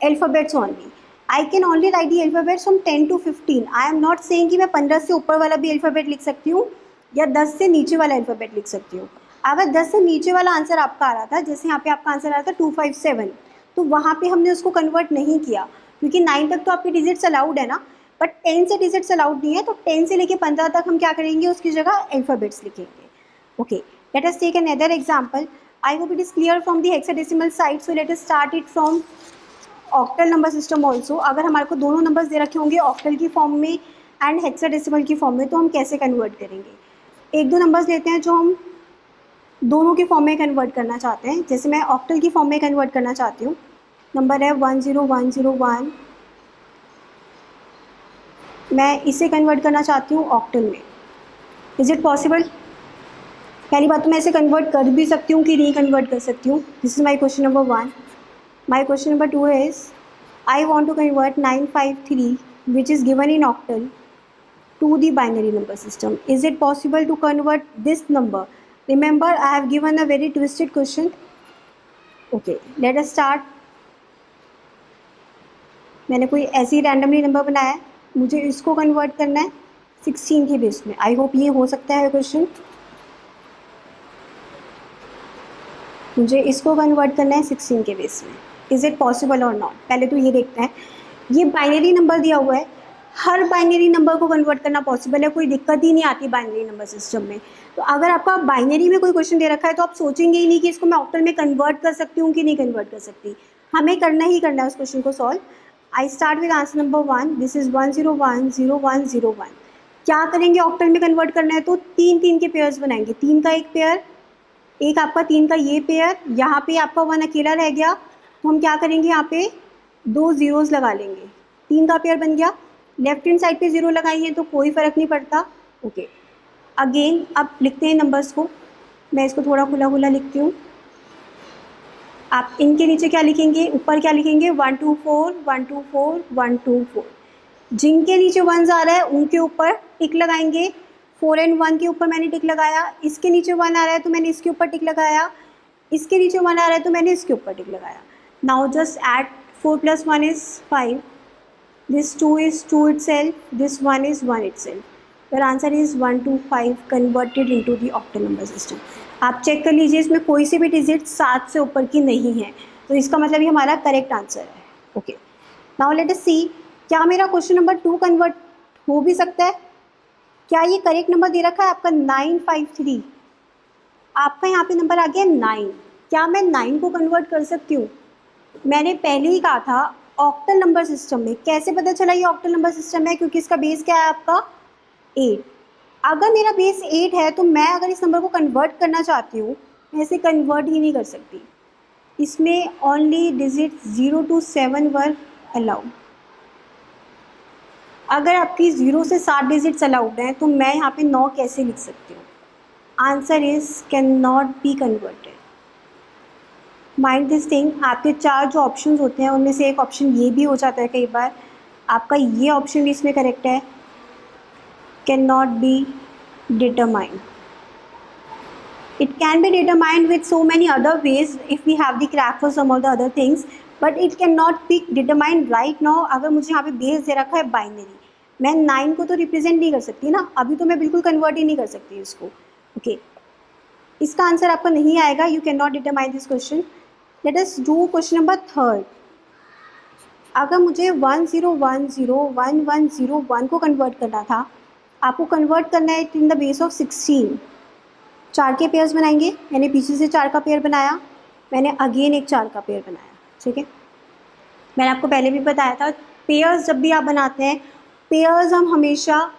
alphabets only. I can only right the alphabets from 10 to 15. I am not saying कि मैं 15 से ऊपर वाला भी अल्फ़ाबेट लिख सकती हूँ या 10 से नीचे वाला अल्फ़ाबेट लिख सकती हूँ. अगर 10 से नीचे वाला आंसर आपका आ रहा था, जैसे यहाँ पे आपका आंसर आ रहा था 257, तो वहाँ पे हमने उसको कन्वर्ट नहीं किया, क्योंकि 9 तक तो आपके डिजिट्स अलाउड है ना, बट 10 से डिजिट्स अलाउड नहीं है. तो 10 से लेके 15 तक हम क्या करेंगे, उसकी जगह अल्फ़ाबेट्स लिखेंगे. Okay, let us take another example. I hope it is clear from the hexadecimal side. So let us start it from octal number system also. अगर हमारे को दोनों नंबर्स दे रखे होंगे ऑक्टल की फॉर्म में एंड हेक्साडेसिमल की form में, तो हम कैसे कन्वर्ट करेंगे? एक दो नंबर्स लेते हैं जो हम दोनों की फॉर्म में कन्वर्ट करना चाहते हैं. जैसे मैं ऑक्टल की फॉर्म में कन्वर्ट करना चाहती हूँ. नंबर है 10101. मैं इसे कन्वर्ट करना चाहती हूँ ऑक्टल में. Is it possible? पहली बात तो मैं इसे कन्वर्ट कर भी सकती हूँ कि नहीं कन्वर्ट कर सकती हूँ. This is my question number 1. My question number 2 is I want to convert 953 which is given in octal to the binary number system. Is it possible to convert this number? Remember, I have given a very twisted question. Okay, let us start. मैंने कोई ऐसी randomly number बनाया है, मुझे इसको convert करना है 16 के बेस में. आई होप ये हो सकता है क्वेश्चन. मुझे इसको कन्वर्ट करना है 16 के बेस में. इज़ इट पॉसिबल और नॉट? पहले तो ये देखते हैं. ये बाइनरी नंबर दिया हुआ है, हर बाइनरी नंबर को कन्वर्ट करना पॉसिबल है, कोई दिक्कत ही नहीं आती बाइनरी नंबर सिस्टम में. तो अगर आपका बाइनरी में कोई क्वेश्चन दे रखा है तो आप सोचेंगे ही नहीं कि इसको मैं ऑक्टल में कन्वर्ट कर सकती हूँ कि नहीं कन्वर्ट कर सकती. हमें करना ही करना है उस क्वेश्चन को solve. I start with answer number 1. This is 1010101. क्या करेंगे? ऑक्टल में कन्वर्ट करना है तो 3 के पेयर्स बनाएंगे. 3 का एक पेयर, एक आपका 3 का ये पेयर, यहाँ पे आपका 1 अकेला रह गया, तो हम क्या करेंगे, यहाँ पे 2 ज़ीरोज़ लगा लेंगे. 3 का पेयर बन गया. लेफ्ट हैंड साइड पे 0 लगाइए तो कोई फ़र्क नहीं पड़ता. ओके, अगेन अब लिखते हैं नंबर्स को. मैं इसको थोड़ा खुला खुला लिखती हूँ. आप इनके नीचे क्या लिखेंगे, ऊपर क्या लिखेंगे? 124 124 124. जिनके नीचे 1 आ रहा है उनके ऊपर टिक लगाएंगे. 4 and 1 के ऊपर मैंने टिक लगाया. इसके नीचे 1 आ रहा है तो मैंने इसके ऊपर टिक लगाया. इसके नीचे 1 आ रहा है तो मैंने इसके ऊपर टिक लगाया. Now just add 4 + 1 is 5. This 2 is 2 itself. This 1 is 1 itself. Your answer is 125 converted into the octal number system. आप चेक कर लीजिए, इसमें कोई से भी डिजिट 7 से ऊपर की नहीं है, तो इसका मतलब ये हमारा करेक्ट आंसर है. ओके, नाउ लेट अस सी, क्या मेरा क्वेश्चन नंबर 2 कन्वर्ट हो भी सकता है? क्या ये करेक्ट नंबर दे रखा है आपका 953? आपका यहाँ पे नंबर आ गया 9. क्या मैं 9 को कन्वर्ट कर सकती हूँ? मैंने पहले ही कहा था ऑक्टल नंबर सिस्टम में. कैसे पता चला ये ऑक्टल नंबर सिस्टम है? क्योंकि इसका बेस क्या है आपका 8. अगर मेरा बेस 8 है तो मैं अगर इस नंबर को कन्वर्ट करना चाहती हूँ, मैं इसे कन्वर्ट ही नहीं कर सकती. इसमें only digit 0 to 7 were allowed. अगर आपकी 0 से 7 डिजिट्स अलाउड हैं तो मैं यहाँ पे 9 कैसे लिख सकती हूँ? Answer is can not be converted. Mind this thing. आपके 4 जो ऑप्शंस होते हैं उनमें से एक ऑप्शन ये भी हो जाता है कई बार. आपका ये ऑप्शन भी इसमें करेक्ट है. Can not be determined. It can be determined with so many other ways if we have the crack for some of the other things, but it can not be determined right now. अगर मुझे यहाँ पे base दे रखा है binary, मैं 9 को तो represent नहीं कर सकती ना, अभी तो मैं बिल्कुल कन्वर्ट ही नहीं कर सकती इसको. ओके, इसका आंसर आपका नहीं आएगा. You can not determine this question. Let us do question number third. अगर मुझे 10101101 को कन्वर्ट करना था, आपको कन्वर्ट करना है इन द बेस ऑफ 16। 4 के पेयर्स बनाएंगे, मैंने पीछे से 4 का पेयर बनाया, मैंने अगेन एक 4 का पेयर बनाया, ठीक है। मैंने आपको पहले भी बताया था, पेयर्स जब भी आप बनाते हैं, पेयर्स हम हमेशा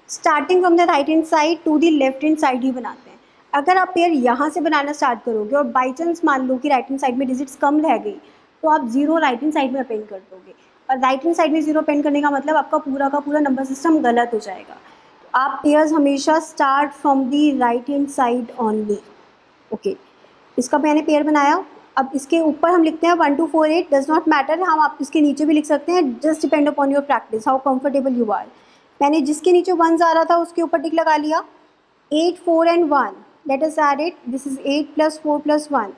starting from the right hand side to the left hand side ही बनाते हैं। अगर आप पेयर यहाँ से बनाना स्टार्ट करोगे और बाई चांस मान लो कि राइट हैंड साइड में डिजिट्स कम रह गई, तो आप 0 राइट हैंड साइड में अपेंड कर दोगे, और राइट हैंड साइड में 0 अपेंड करने का मतलब आपका पूरा का पूरा नंबर सिस्टम गलत हो जाएगा। तो आप पेयर्स हमेशा start from the right hand side only, okay. इसका मैंने पेयर बनाया, अब इसके ऊपर हम लिखते हैं 1 2 4 8, डज नॉट मैटर, हम आप इसके नीचे भी लिख सकते हैं, just depend upon your practice how comfortable you are. मैंने जिसके नीचे 1 आ रहा था उसके ऊपर टिक लगा लिया। 8 4 and 1, let us add it, this is 8 + 4 + 1,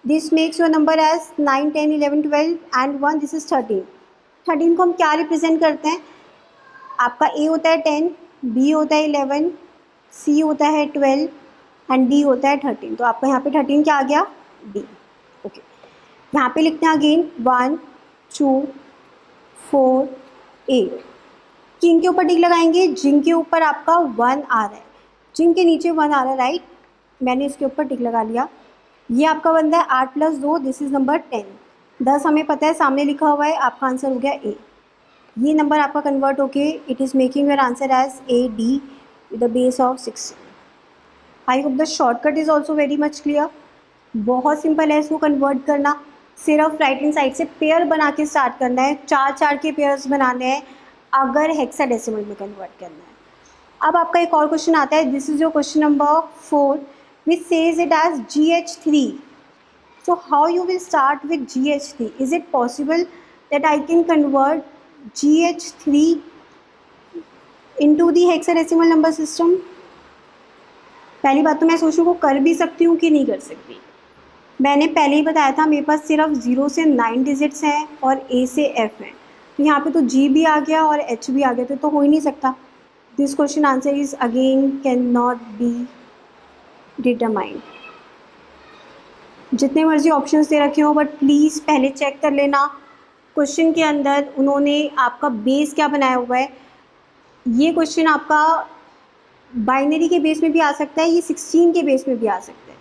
this makes your number as 9 10 11 12 and 1, this is 13। 13 को हम क्या रिप्रेजेंट करते हैं, आपका ए होता है 10, बी होता है 11, सी होता है 12 एंड डी होता है 13। तो आपका यहाँ पे 13 क्या आ गया, डी, ओके। यहाँ पे लिखते हैं अगेन 1 2 4 8, किन के ऊपर टिक लगाएंगे, जिनके ऊपर आपका 1 आ रहा है, जिनके नीचे 1 आ रहा है, राइट, मैंने इसके ऊपर टिक लगा लिया। ये आपका बनता है 8 + 2, दिस इज नंबर 10। 10 हमें पता है सामने लिखा हुआ है, आपका आंसर हो गया ए। ये नंबर आपका कन्वर्ट होके it is making your answer as A D with the base of 16। I hope the shortcut is also very much clear. बहुत सिंपल है इसको कन्वर्ट करना, सिर्फ राइट हैंड साइड से पेयर बना के स्टार्ट करना है, 4 के पेयर्स बनाने हैं अगर हेक्साडेसिमल में कन्वर्ट करना है। अब आपका एक और क्वेश्चन आता है, this is your question number 4 which says it as GH3। So how you will start with GH3? Is it possible that I can convert GH3 into the hexadecimal number system? पहली बात तो मैं सोचूँ को कर भी सकती हूँ कि नहीं कर सकती। मैंने पहले ही बताया था मेरे पास सिर्फ 0 से 9 डिजिट्स हैं और A से F हैं, तो यहाँ पे तो G भी आ गया और H भी आ गया, तो हो ही नहीं सकता। This question answer is again can not be determined. जितने मर्जी ऑप्शंस दे रखे हो, बट प्लीज़ पहले चेक कर लेना क्वेश्चन के अंदर उन्होंने आपका बेस क्या बनाया हुआ है। ये क्वेश्चन आपका बाइनरी के बेस में भी आ सकता है, ये 16 के बेस में भी आ सकता है।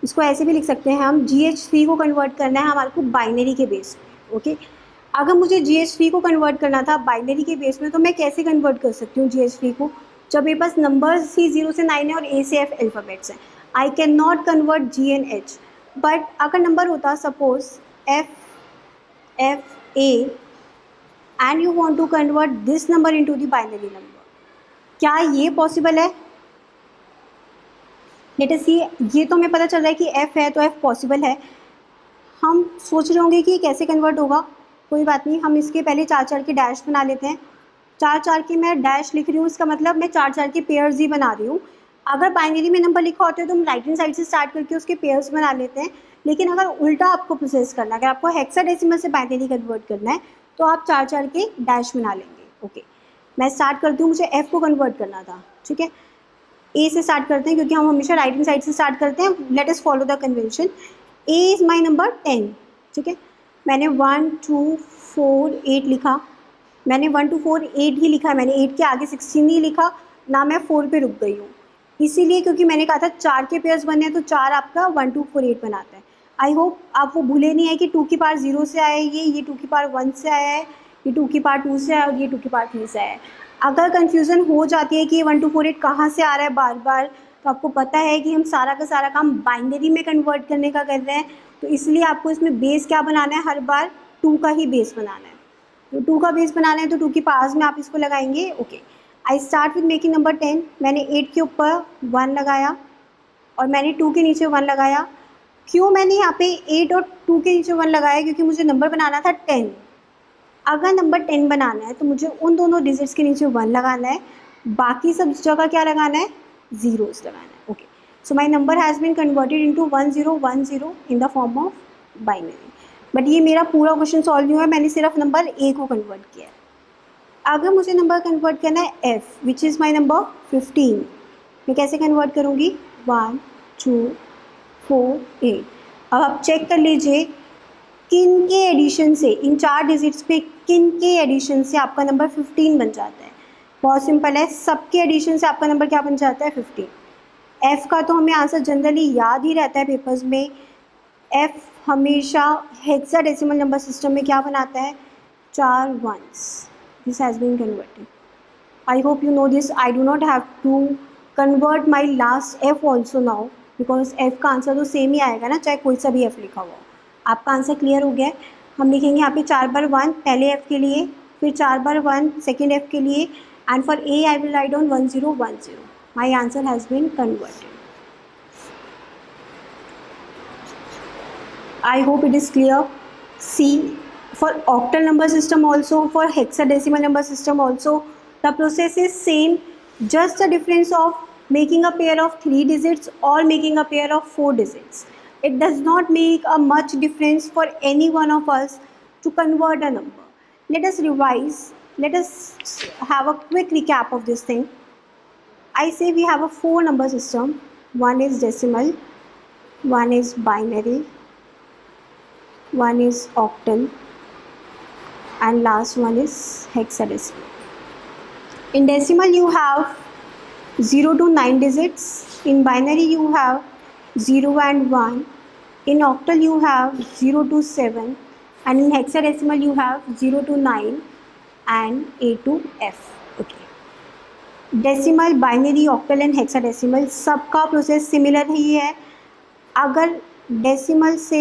इसको ऐसे भी लिख सकते हैं हम, GH3 को कन्वर्ट करना है हमारे को बाइनरी के बेस में, ओके। अगर मुझे GH3 को कन्वर्ट करना था बाइनरी के बेस में, तो मैं कैसे कन्वर्ट कर सकती हूँ GH3 को, जब मेरे पास नंबर्स ही 0 से 9 है और A से F अल्फ़ाबेट्स हैं। I can not convert G and H। But अगर नंबर होता suppose FA and you want to convert this number into the binary number, क्या ये पॉसिबल है? Let us see. ये तो हमें पता चल रहा है कि F है तो F पॉसिबल है। हम सोच रहे होंगे कि कैसे कन्वर्ट होगा, कोई बात नहीं, हम इसके पहले 4 के डैश बना लेते हैं। 4 के मैं डैश लिख रही हूँ, इसका मतलब मैं 4 के पेयर्स ही बना रही हूँ। अगर बाइनरी में नंबर लिखा होता है तो हम राइट हैंड साइड से स्टार्ट करके उसके पेयर्स बना लेते हैं, लेकिन अगर उल्टा आपको प्रोसेस करना है, अगर आपको हेक्साडेसिमल से बाइनरी कन्वर्ट करना है, तो आप 4 के डैश बना लेंगे, ओके। मैं स्टार्ट करती हूँ, मुझे F को कन्वर्ट करना था, ठीक है। A से स्टार्ट करते हैं क्योंकि हम हमेशा राइट हैंड साइड से स्टार्ट करते हैं, let us follow the convention. A is my number 10, ठीक है। मैंने 1 2 4 8 लिखा, मैंने 1 2 4 8 ही लिखा है, मैंने 8 के आगे 16 नहीं लिखा, ना मैं 4 पे रुक गई हूँ, इसीलिए क्योंकि मैंने कहा था 4 के पेयर्स बने हैं, तो 4 आपका 1 2 4 8 बनाता है। आई होप आप वो भूले नहीं है कि 2 की पावर 0 से आया है, ये 2 की पावर 1 से आया है, ये 2 की पावर 2 से आया और ये 2 की पावर 3 से आया है। अगर कन्फ्यूज़न हो जाती है कि 1 2 4 8 कहाँ से आ रहा है बार बार, तो आपको पता है कि हम सारा का सारा काम बाइनरी में कन्वर्ट करने का कर रहे हैं, तो इसलिए आपको इसमें बेस क्या बनाना है, हर बार 2 का ही बेस बनाना है। तो 2 का बेस बनाना है तो 2 की पावर्स में आप इसको लगाएंगे, okay. I start with making number 10। मैंने 8 के ऊपर 1 लगाया और मैंने 2 के नीचे 1 लगाया। क्यों मैंने यहाँ पे 8 और 2 के नीचे 1 लगाया? क्योंकि मुझे नंबर बनाना था 10। अगर नंबर 10 बनाना है तो मुझे उन दोनों डिजिट्स के नीचे 1 लगाना है, बाकी सब जगह क्या लगाना है, ज़ीरोस लगाना है, okay. So my number has been converted into 1010 in the form of binary. But ये मेरा पूरा क्वेश्चन सॉल्व नहीं हुआ है, मैंने सिर्फ नंबर A को कन्वर्ट किया है। अगर मुझे नंबर कन्वर्ट करना है F which is my number 15, मैं कैसे कन्वर्ट करूँगी, 1 2 4 8। अब आप चेक कर लीजिए किन के एडिशन से, इन 4 डिजिट्स पे किन के एडिशन से आपका नंबर 15 बन जाता है? बहुत सिंपल है, सबके एडिशन से आपका नंबर क्या बन जाता है? 15। एफ का तो हमें आंसर जनरली याद ही रहता है पेपर्स में। एफ हमेशा हेक्साडेसिमल नंबर सिस्टम में क्या बनाता है? 4 ones. This has been converted. I hope you know this. I do not have to convert my last F also now because F का आंसर तो सेम ही आएगा ना, चाहे कोई सा भी F लिखा हुआ हो। आपका आंसर क्लियर हो गया है। हम लिखेंगे यहाँ पे 4/1 पहले F के लिए, फिर 4/1 सेकेंड F के लिए, and for A I will write down 1010. My answer has been converted. I hope it is clear. C, for octal number system also, for hexadecimal number system also, the process is same, just the difference of making a pair of 3 digits or making a pair of 4 digits. It does not make a much difference for any one of us to convert a number. Let us revise. Let us have a quick recap of this thing. I say we have a 4 number system. One is decimal, one is binary, one is octal, and last one is hexadecimal. In decimal you have 0 to 9 digits, in binary you have 0 and 1, in octal you have 0 to 7, and in hexadecimal you have 0 to 9 and A to F. Okay. Decimal, binary, octal and hexadecimal सबका process similar ही है। अगर decimal से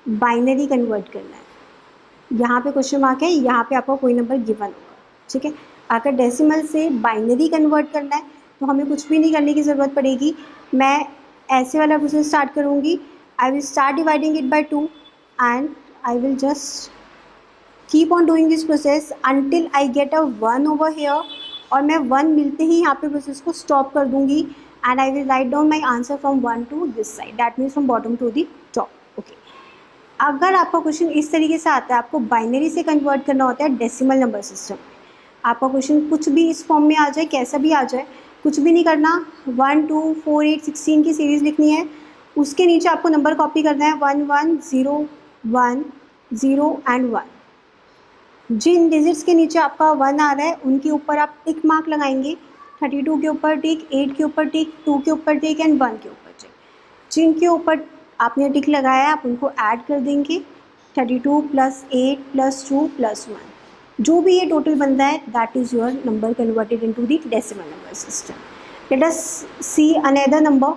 binary convert करना है, यहाँ पे question mark है, यहाँ पे आपको कोई नंबर गिवन होगा, ठीक है। अगर डेसिमल से बाइनरी कन्वर्ट करना है तो हमें कुछ भी नहीं करने की ज़रूरत पड़ेगी। मैं ऐसे वाला प्रोसेस स्टार्ट करूँगी। आई will start dividing it by 2 and I will just keep on doing this process until I get a 1 over here, और मैं 1 मिलते ही यहाँ पे प्रोसेस को स्टॉप कर दूँगी and I will write down my answer from 1 to this side, that means from bottom to the top. Okay, अगर आपका क्वेश्चन इस तरीके से आता है, आपको बाइनरी से कन्वर्ट करना होता है डेसिमल नंबर सिस्टम, आपका क्वेश्चन कुछ भी इस फॉर्म में आ जाए, कैसा भी आ जाए, कुछ भी नहीं करना। 1 2 4 8 16 की सीरीज़ लिखनी है, उसके नीचे आपको नंबर कॉपी करना है 1 1 0 1 0 एंड 1। जिन डिजिट्स के नीचे आपका 1 आ रहा है उनके ऊपर आप टिक मार्क लगाएंगे। 32 के ऊपर टिक, 8 के ऊपर टिक, 2 के ऊपर टिक एंड 1 के ऊपर टिक। जिनके ऊपर आपने टिक लगाया है आप उनको ऐड कर देंगे। 32 + 8 + 2 + 1, जो भी ये टोटल बनता है that is your number converted into the decimal number system. Late us see another number.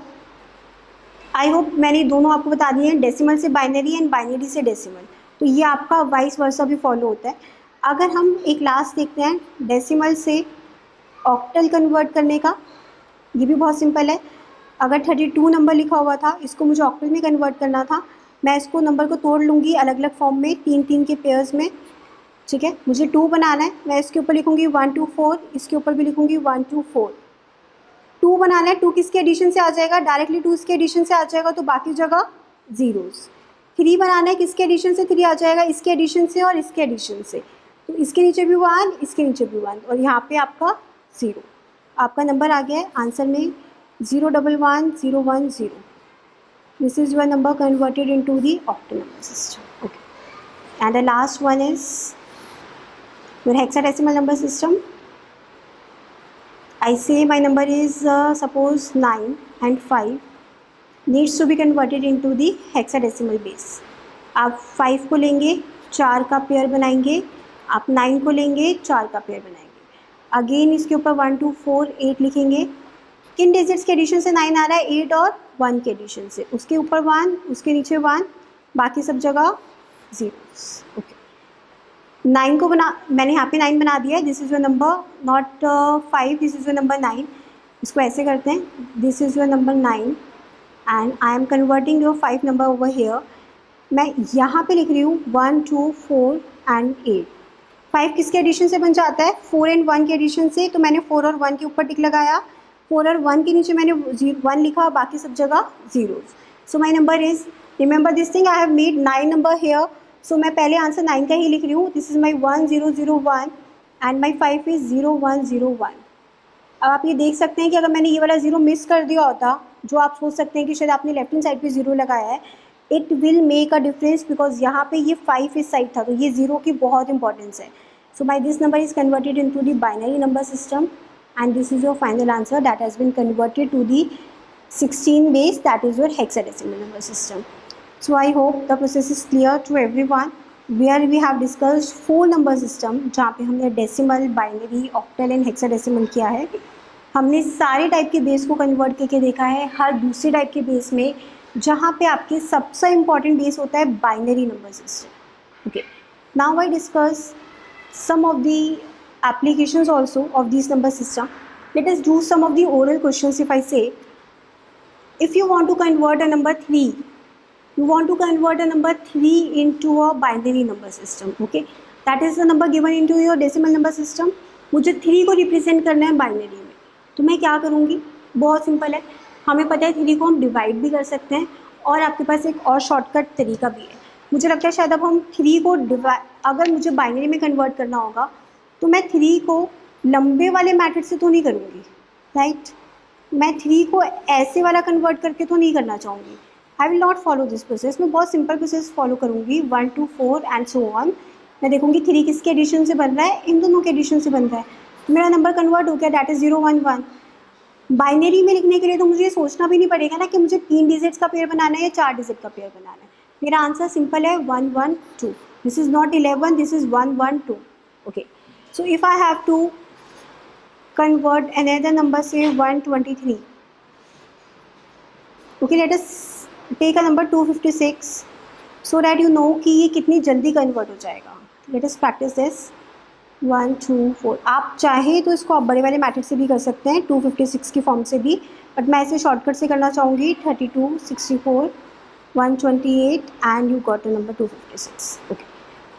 I hope मैंने दोनों आपको बता दिए हैं, डेसिमल से बाइनरी एंड बाइनरी से डेसिमल, तो ये आपका वाइस वर्सा भी फॉलो होता है। अगर हम एक लास्ट देखते हैं डेसिमल से ऑक्टल कन्वर्ट करने का, ये भी बहुत सिंपल है। अगर 32 नंबर लिखा हुआ था, इसको मुझे ऑक्टल में कन्वर्ट करना था, मैं इसको नंबर को तोड़ लूँगी अलग अलग फॉर्म में, 3 के पेयर्स में, ठीक है। मुझे 2 बनाना है, मैं इसके ऊपर लिखूँगी 1 2 4, इसके ऊपर भी लिखूँगी 1 2 4। 2 बनाना है, 2 किसके एडिशन से आ जाएगा? डायरेक्टली 2 इसके एडिशन से आ जाएगा, तो बाकी जगह ज़ीरोज़। 3 बनाना है, किसके एडिशन से 3 आ जाएगा? इसके एडिशन से और इसके एडिशन से, तो इसके नीचे भी 1, इसके नीचे भी 1, और यहाँ पे आपका 0। आपका नंबर आ गया है आंसर में 0 1 1 0 1 0। This is your number converted into the octal number system. Okay, and the last one is your hexadecimal number system. I say my number is suppose 9 and 5 needs to be converted into the hexadecimal base। आप 5 को लेंगे, 4 का pair बनाएंगे, आप 9 को लेंगे, 4 का pair बनाएंगे। अगेन इसके ऊपर 1 2 4 8 लिखेंगे। किन डिजिट्स के एडिशन से 9 आ रहा है? 8 और 1 के एडिशन से, उसके ऊपर 1, उसके नीचे 1, बाकी सब जगह 0। ओके, 9 को मैंने यहाँ पे 9 बना दिया है। This is your number not 5, this is your number 9। इसको ऐसे करते हैं, this is your number 9 and I am converting your 5 number over here. मैं यहाँ पे लिख रही हूँ 1 2 4 एंड 8। 5 किसके एडिशन से बन जाता है? 4 एंड 1 के एडिशन से, तो मैंने 4 और 1 के ऊपर टिक लगाया। 4 और 1 के नीचे मैंने 1 लिखा, बाकी सब जगह 0। So my number is, remember this thing, I have made 9 number here, so मैं पहले आंसर 9 का ही लिख रही हूँ। This is my 1 0 0 1 and my 5 is 0 1 0 1। अब आप ये देख सकते हैं कि अगर मैंने ये वाला 0 मिस कर दिया होता, जो आप सोच सकते हैं कि शायद आपने लेफ्ट हैंड साइड पे 0 लगाया है, it will make a difference, because यहाँ पे ये 5 इस साइड था, तो ये 0 की बहुत इंपॉर्टेंस है. So by this number is converted into the binary number system, and this is your final answer that has been converted to the 16 base, that is your hexadecimal number system. So I hope the process is clear to everyone, where we have discussed 4 number system जहाँ पे हमने decimal, binary, octal and hexadecimal किया है. हमने सारे type के base को convert करके देखा है. हर दूसरे टाइप के बेस में जहाँ पे आपके सबसे इम्पॉर्टेंट बेस होता है binary number system. Okay, now I discuss some of the applications also of this number system. Let us do some of the oral questions. If I say, if you want to convert a number 3, you want to convert a number 3 into a binary number system, okay, that is the number given into your decimal number system. मुझे 3 को represent करना है binary में, तो मैं क्या करूँगी? बहुत सिंपल है. हमें पता है 3 को हम डिवाइड भी कर सकते हैं, और आपके पास एक और शॉर्टकट तरीका भी है. मुझे लगता है शायद अब हम 3 को अगर मुझे बाइनरी में कन्वर्ट करना होगा तो मैं 3 को लंबे वाले मेथड से तो नहीं करूँगी, राइट. मैं 3 को ऐसे वाला कन्वर्ट करके तो नहीं करना चाहूँगी. I will not follow this process. मैं बहुत सिंपल प्रोसेस फॉलो करूँगी, 1 to 4 एंड सो ऑन. मैं देखूँगी 3 किसके एडिशन से बन रहा है, इन दोनों के एडिशन से बन रहा है, तो मेरा नंबर कन्वर्ट हो गया, दैट इज़ 0 1 1. बाइनरी में लिखने के लिए तो मुझे सोचना भी नहीं पड़ेगा ना कि मुझे 3 डिजिट्स का पेयर बनाना है या 4 डिजिट का पेयर बनाना है. मेरा आंसर सिंपल है 1 1 2. This is not 11, this is 1 1 2. Okay, so if I have to convert another number से 123. Okay, let us take a number 256 so that you know कि ये कितनी जल्दी कन्वर्ट हो जाएगा. Let us practise this. 1 2 4. आप चाहें तो इसको आप बड़े वाले मैथड से भी कर सकते हैं, 256 की फॉर्म से भी, बट मैं इसे शॉर्टकट से करना चाहूँगी. 32 64 128 and you got a number 256. Okay,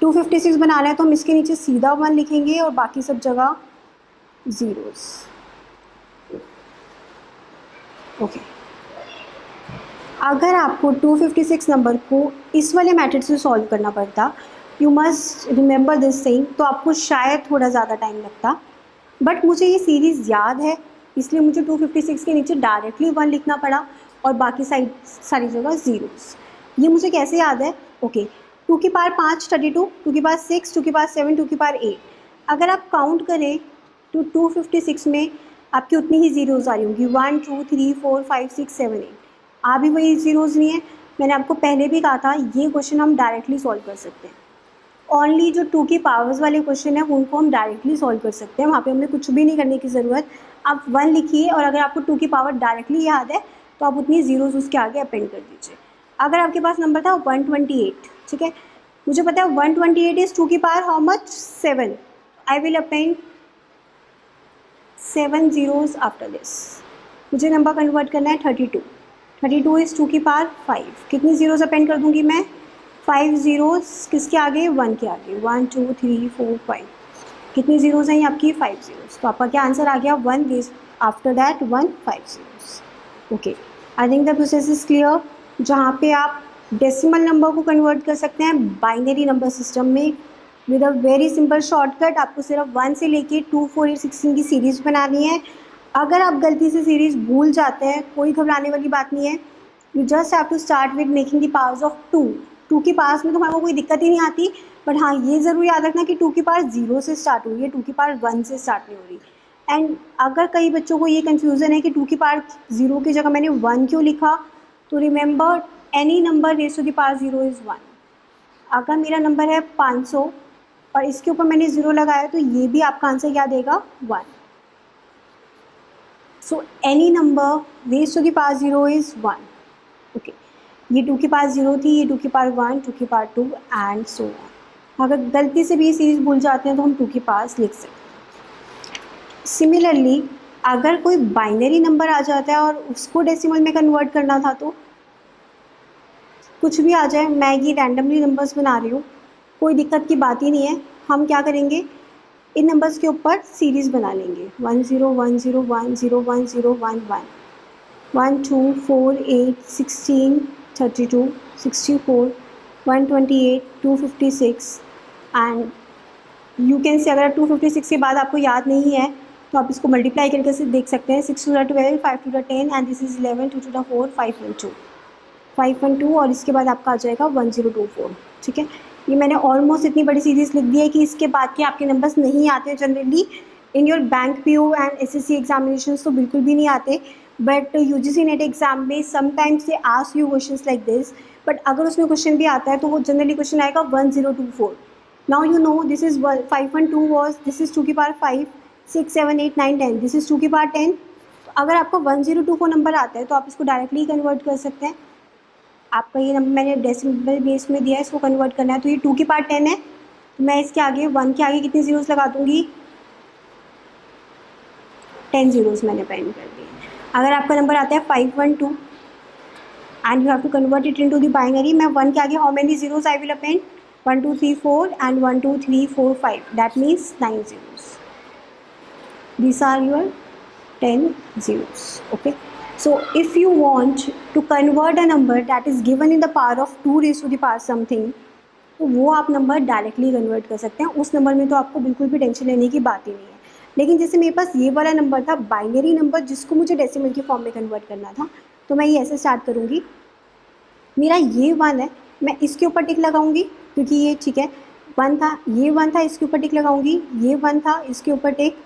256 बनाना है तो हम इसके नीचे सीधा 1 लिखेंगे और बाकी सब जगह ज़ीरोस. ओके, अगर आपको 256 नंबर को इस वाले मेथड से सॉल्व करना पड़ता, you must remember this thing, तो आपको शायद थोड़ा ज़्यादा टाइम लगता. बट मुझे ये सीरीज़ याद है, इसलिए मुझे 256 के नीचे डायरेक्टली 1 लिखना पड़ा और बाकी सारी जगह ज़ीरोस. ये मुझे कैसे याद है? ओके, 2 की पावर 5 32, 2 की पावर 6, 2 की पावर 7, 2 की पावर 8. अगर आप काउंट करें तो 256 में आपकी उतनी ही ज़ीरोज़ आ रही होंगी, 1 2 3 4 5 6 7 8. आ भी वही ज़ीरोज़ नहीं है. मैंने आपको पहले भी कहा था ये क्वेश्चन हम डायरेक्टली सॉल्व कर सकते हैं. ओनली जो 2 की पावर्स वाले क्वेश्चन है उनको हम डायरेक्टली सॉल्व कर सकते हैं, वहाँ पे हमें कुछ भी नहीं करने की ज़रूरत. आप 1 लिखिए और अगर आपको 2 की पावर डायरेक्टली याद है तो आप उतनी ज़ीरोज़ उसके आगे अपेंड कर दीजिए. अगर आपके पास नंबर था 128, ठीक है, मुझे पता है 128 इज़ 2 की power how much 7. I will append 7 zeros after this. मुझे नंबर कन्वर्ट करना है 32. 32 इज़ 2 की पावर 5. कितनी ज़ीरोज़ अपेंड कर दूँगी मैं? 5 zeros किसके आगे? 1 के आगे. 1 2 3 4 5. कितनी ज़ीरोज़ हैं आपकी? 5 zeros. तो आपका क्या आंसर आ गया? 1 days after that 1 5 zeros. Okay, I think the process is clear. जहाँ पे आप डेसिमल नंबर को कन्वर्ट कर सकते हैं बाइनरी नंबर सिस्टम में with a very simple shortcut. आपको सिर्फ 1 से लेके 2 4 8 16 की सीरीज़ बनानी है. अगर आप गलती से सीरीज़ भूल जाते हैं, कोई घबराने वाली बात नहीं है. You just have to start with making the powers of 2. 2 की पावर्स में तो हमारे को कोई दिक्कत ही नहीं आती, बट हाँ ये ज़रूर याद रखना कि 2 की पावर 0 से स्टार्ट हो रही है, 2 की पावर 1 से स्टार्ट नहीं हो रही. एंड अगर कई बच्चों को ये कन्फ्यूज़न है कि 2 की पावर 0 की जगह मैंने 1 क्यों लिखा, तो remember any number raise to the power 0 is 1. अगर मेरा नंबर है 500 और इसके ऊपर मैंने 0 लगाया तो ये भी आपका आंसर क्या देगा? 1. So any number raise to the power 0 is 1. Okay, ये 2 की पावर 0 थी, ये 2 की पावर 1, 2 की पावर 2 एंड सो ऑन. अगर गलती से भी ये सीरीज़ भूल जाते हैं तो हम 2 की पावर लिख सकते हैं. सिमिलरली अगर कोई बाइनरी नंबर आ जाता है और उसको डेसिमल में कन्वर्ट करना था, तो कुछ भी आ जाए, मैं ये रैंडमली नंबर्स बना रही हूँ, कोई दिक्कत की बात ही नहीं है. हम क्या करेंगे, इन नंबर्स के ऊपर सीरीज़ बना लेंगे. 1 0 1 0 1 0 1 0 1 1 1 2 4 8 16 32 64 128 256 एंड यू कैन से. अगर 256 के बाद आपको याद नहीं है तो आप इसको मल्टीप्लाई करके से देख सकते हैं. 6 2 12 5 2 10 एंड दिस इज़ 11 2 2 4 5 1 2. 512 और इसके बाद आपका आ जाएगा 1024। ठीक है, ये मैंने ऑलमोस्ट इतनी बड़ी सीरीज लिख दी है कि इसके बाद के आपके नंबर्स नहीं आते generally in your bank PO and SSC examinations, तो बिल्कुल भी नहीं आते। बट यूजीसी नेट एग्जाम में sometimes they ask you questions like this, but अगर उसमें क्वेश्चन भी आता है तो वो जनरली क्वेश्चन आएगा 1024। Now you know this is 512 was, this is 2 की पावर 5, 6, 7, 8, 9, 10, दिस इज 2 की पावर 10। अगर आपको 1024 नंबर आता है तो आप इसको डायरेक्टली कन्वर्ट कर सकते हैं। आपका ये नंबर मैंने डेसिमल बेस में दिया है, इसको कन्वर्ट करना है, तो ये 2 की पावर 10 है, तो मैं इसके आगे 1 के आगे कितनी जीरोस लगा दूंगी, 10 जीरोस मैंने पेन कर दिए। अगर आपका नंबर आता है 512 and you have to convert it into the binary, मैं 1 के आगे how many zeros I will append, 1 2 3 4 and 1 2 3 4 5, that means 9 zeros. These are your 10 zeros. Okay, so if you want to convert a number that is given in the power of 2 raised to the power something, तो वो आप number directly convert कर सकते हैं। उस number में तो आपको बिल्कुल भी टेंशन लेने की बात ही नहीं है। लेकिन जैसे मेरे पास ये वाला नंबर था बाइनरी नंबर जिसको मुझे डेसिमल की फॉर्म में कन्वर्ट करना था, तो मैं ये ऐसे स्टार्ट करूँगी, मेरा ये 1 है, मैं इसके ऊपर टिक लगाऊंगी क्योंकि ये ठीक है 1 था, ये 1 था, इसके ऊपर टिक लगाऊंगी, ये 1 था, इसके ऊपर टिक,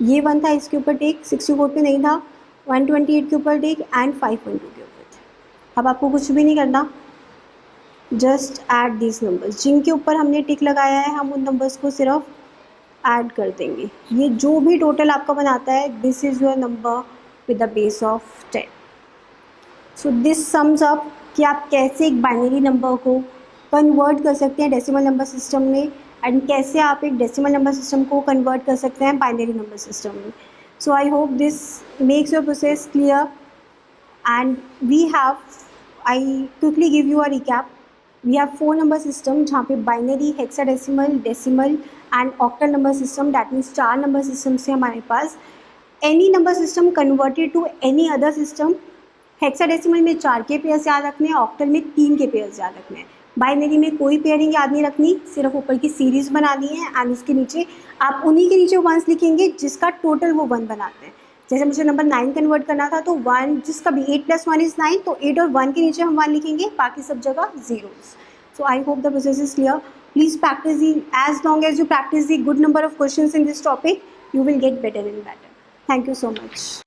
ये 1 था, इसके ऊपर टिक, 64 पे नहीं था, 128 के ऊपर टिक एंड 512 के ऊपर टिक। अब आपको कुछ भी नहीं करना, जस्ट ऐड दिस नंबर्स, जिनके ऊपर हमने टिक लगाया है हम उन नंबर्स को सिर्फ ऐड कर देंगे। ये जो भी टोटल आपका बनाता है, this is your number with the base of 10। So this sums up कि आप कैसे एक बाइनरी नंबर को कन्वर्ट कर सकते हैं डेसिमल नंबर सिस्टम में, एंड कैसे आप एक डेसिमल नंबर सिस्टम को कन्वर्ट कर सकते हैं बाइनरी नंबर सिस्टम में। So I hope this makes your process clear and we have, I quickly give you a recap. We have 4 number system जहाँ पे binary, hexadecimal, decimal and octal number system, that means 4 number system से हमारे पास। Any number system converted to any other system, hexadecimal में 4 के pairs याद रखने हैं, ऑक्टल में 3 के पेयर्स याद रखने हैं, बाइनरी में कोई पेयरिंग याद नहीं रखनी, सिर्फ ऊपर की सीरीज बनानी है एंड उसके नीचे आप उन्हीं के नीचे 1s लिखेंगे जिसका टोटल वो 1 बनाते हैं। जैसे मुझे नंबर 9 कन्वर्ट करना था तो 1 जिसका भी 8 + 1 is 9, तो 8 और 1 के नीचे हम 1 लिखेंगे, बाकी सब जगह zeros. So I hope the process is clear. Please practice as long as you practice the good number of questions in this topic, you will get better and better. Thank you so much.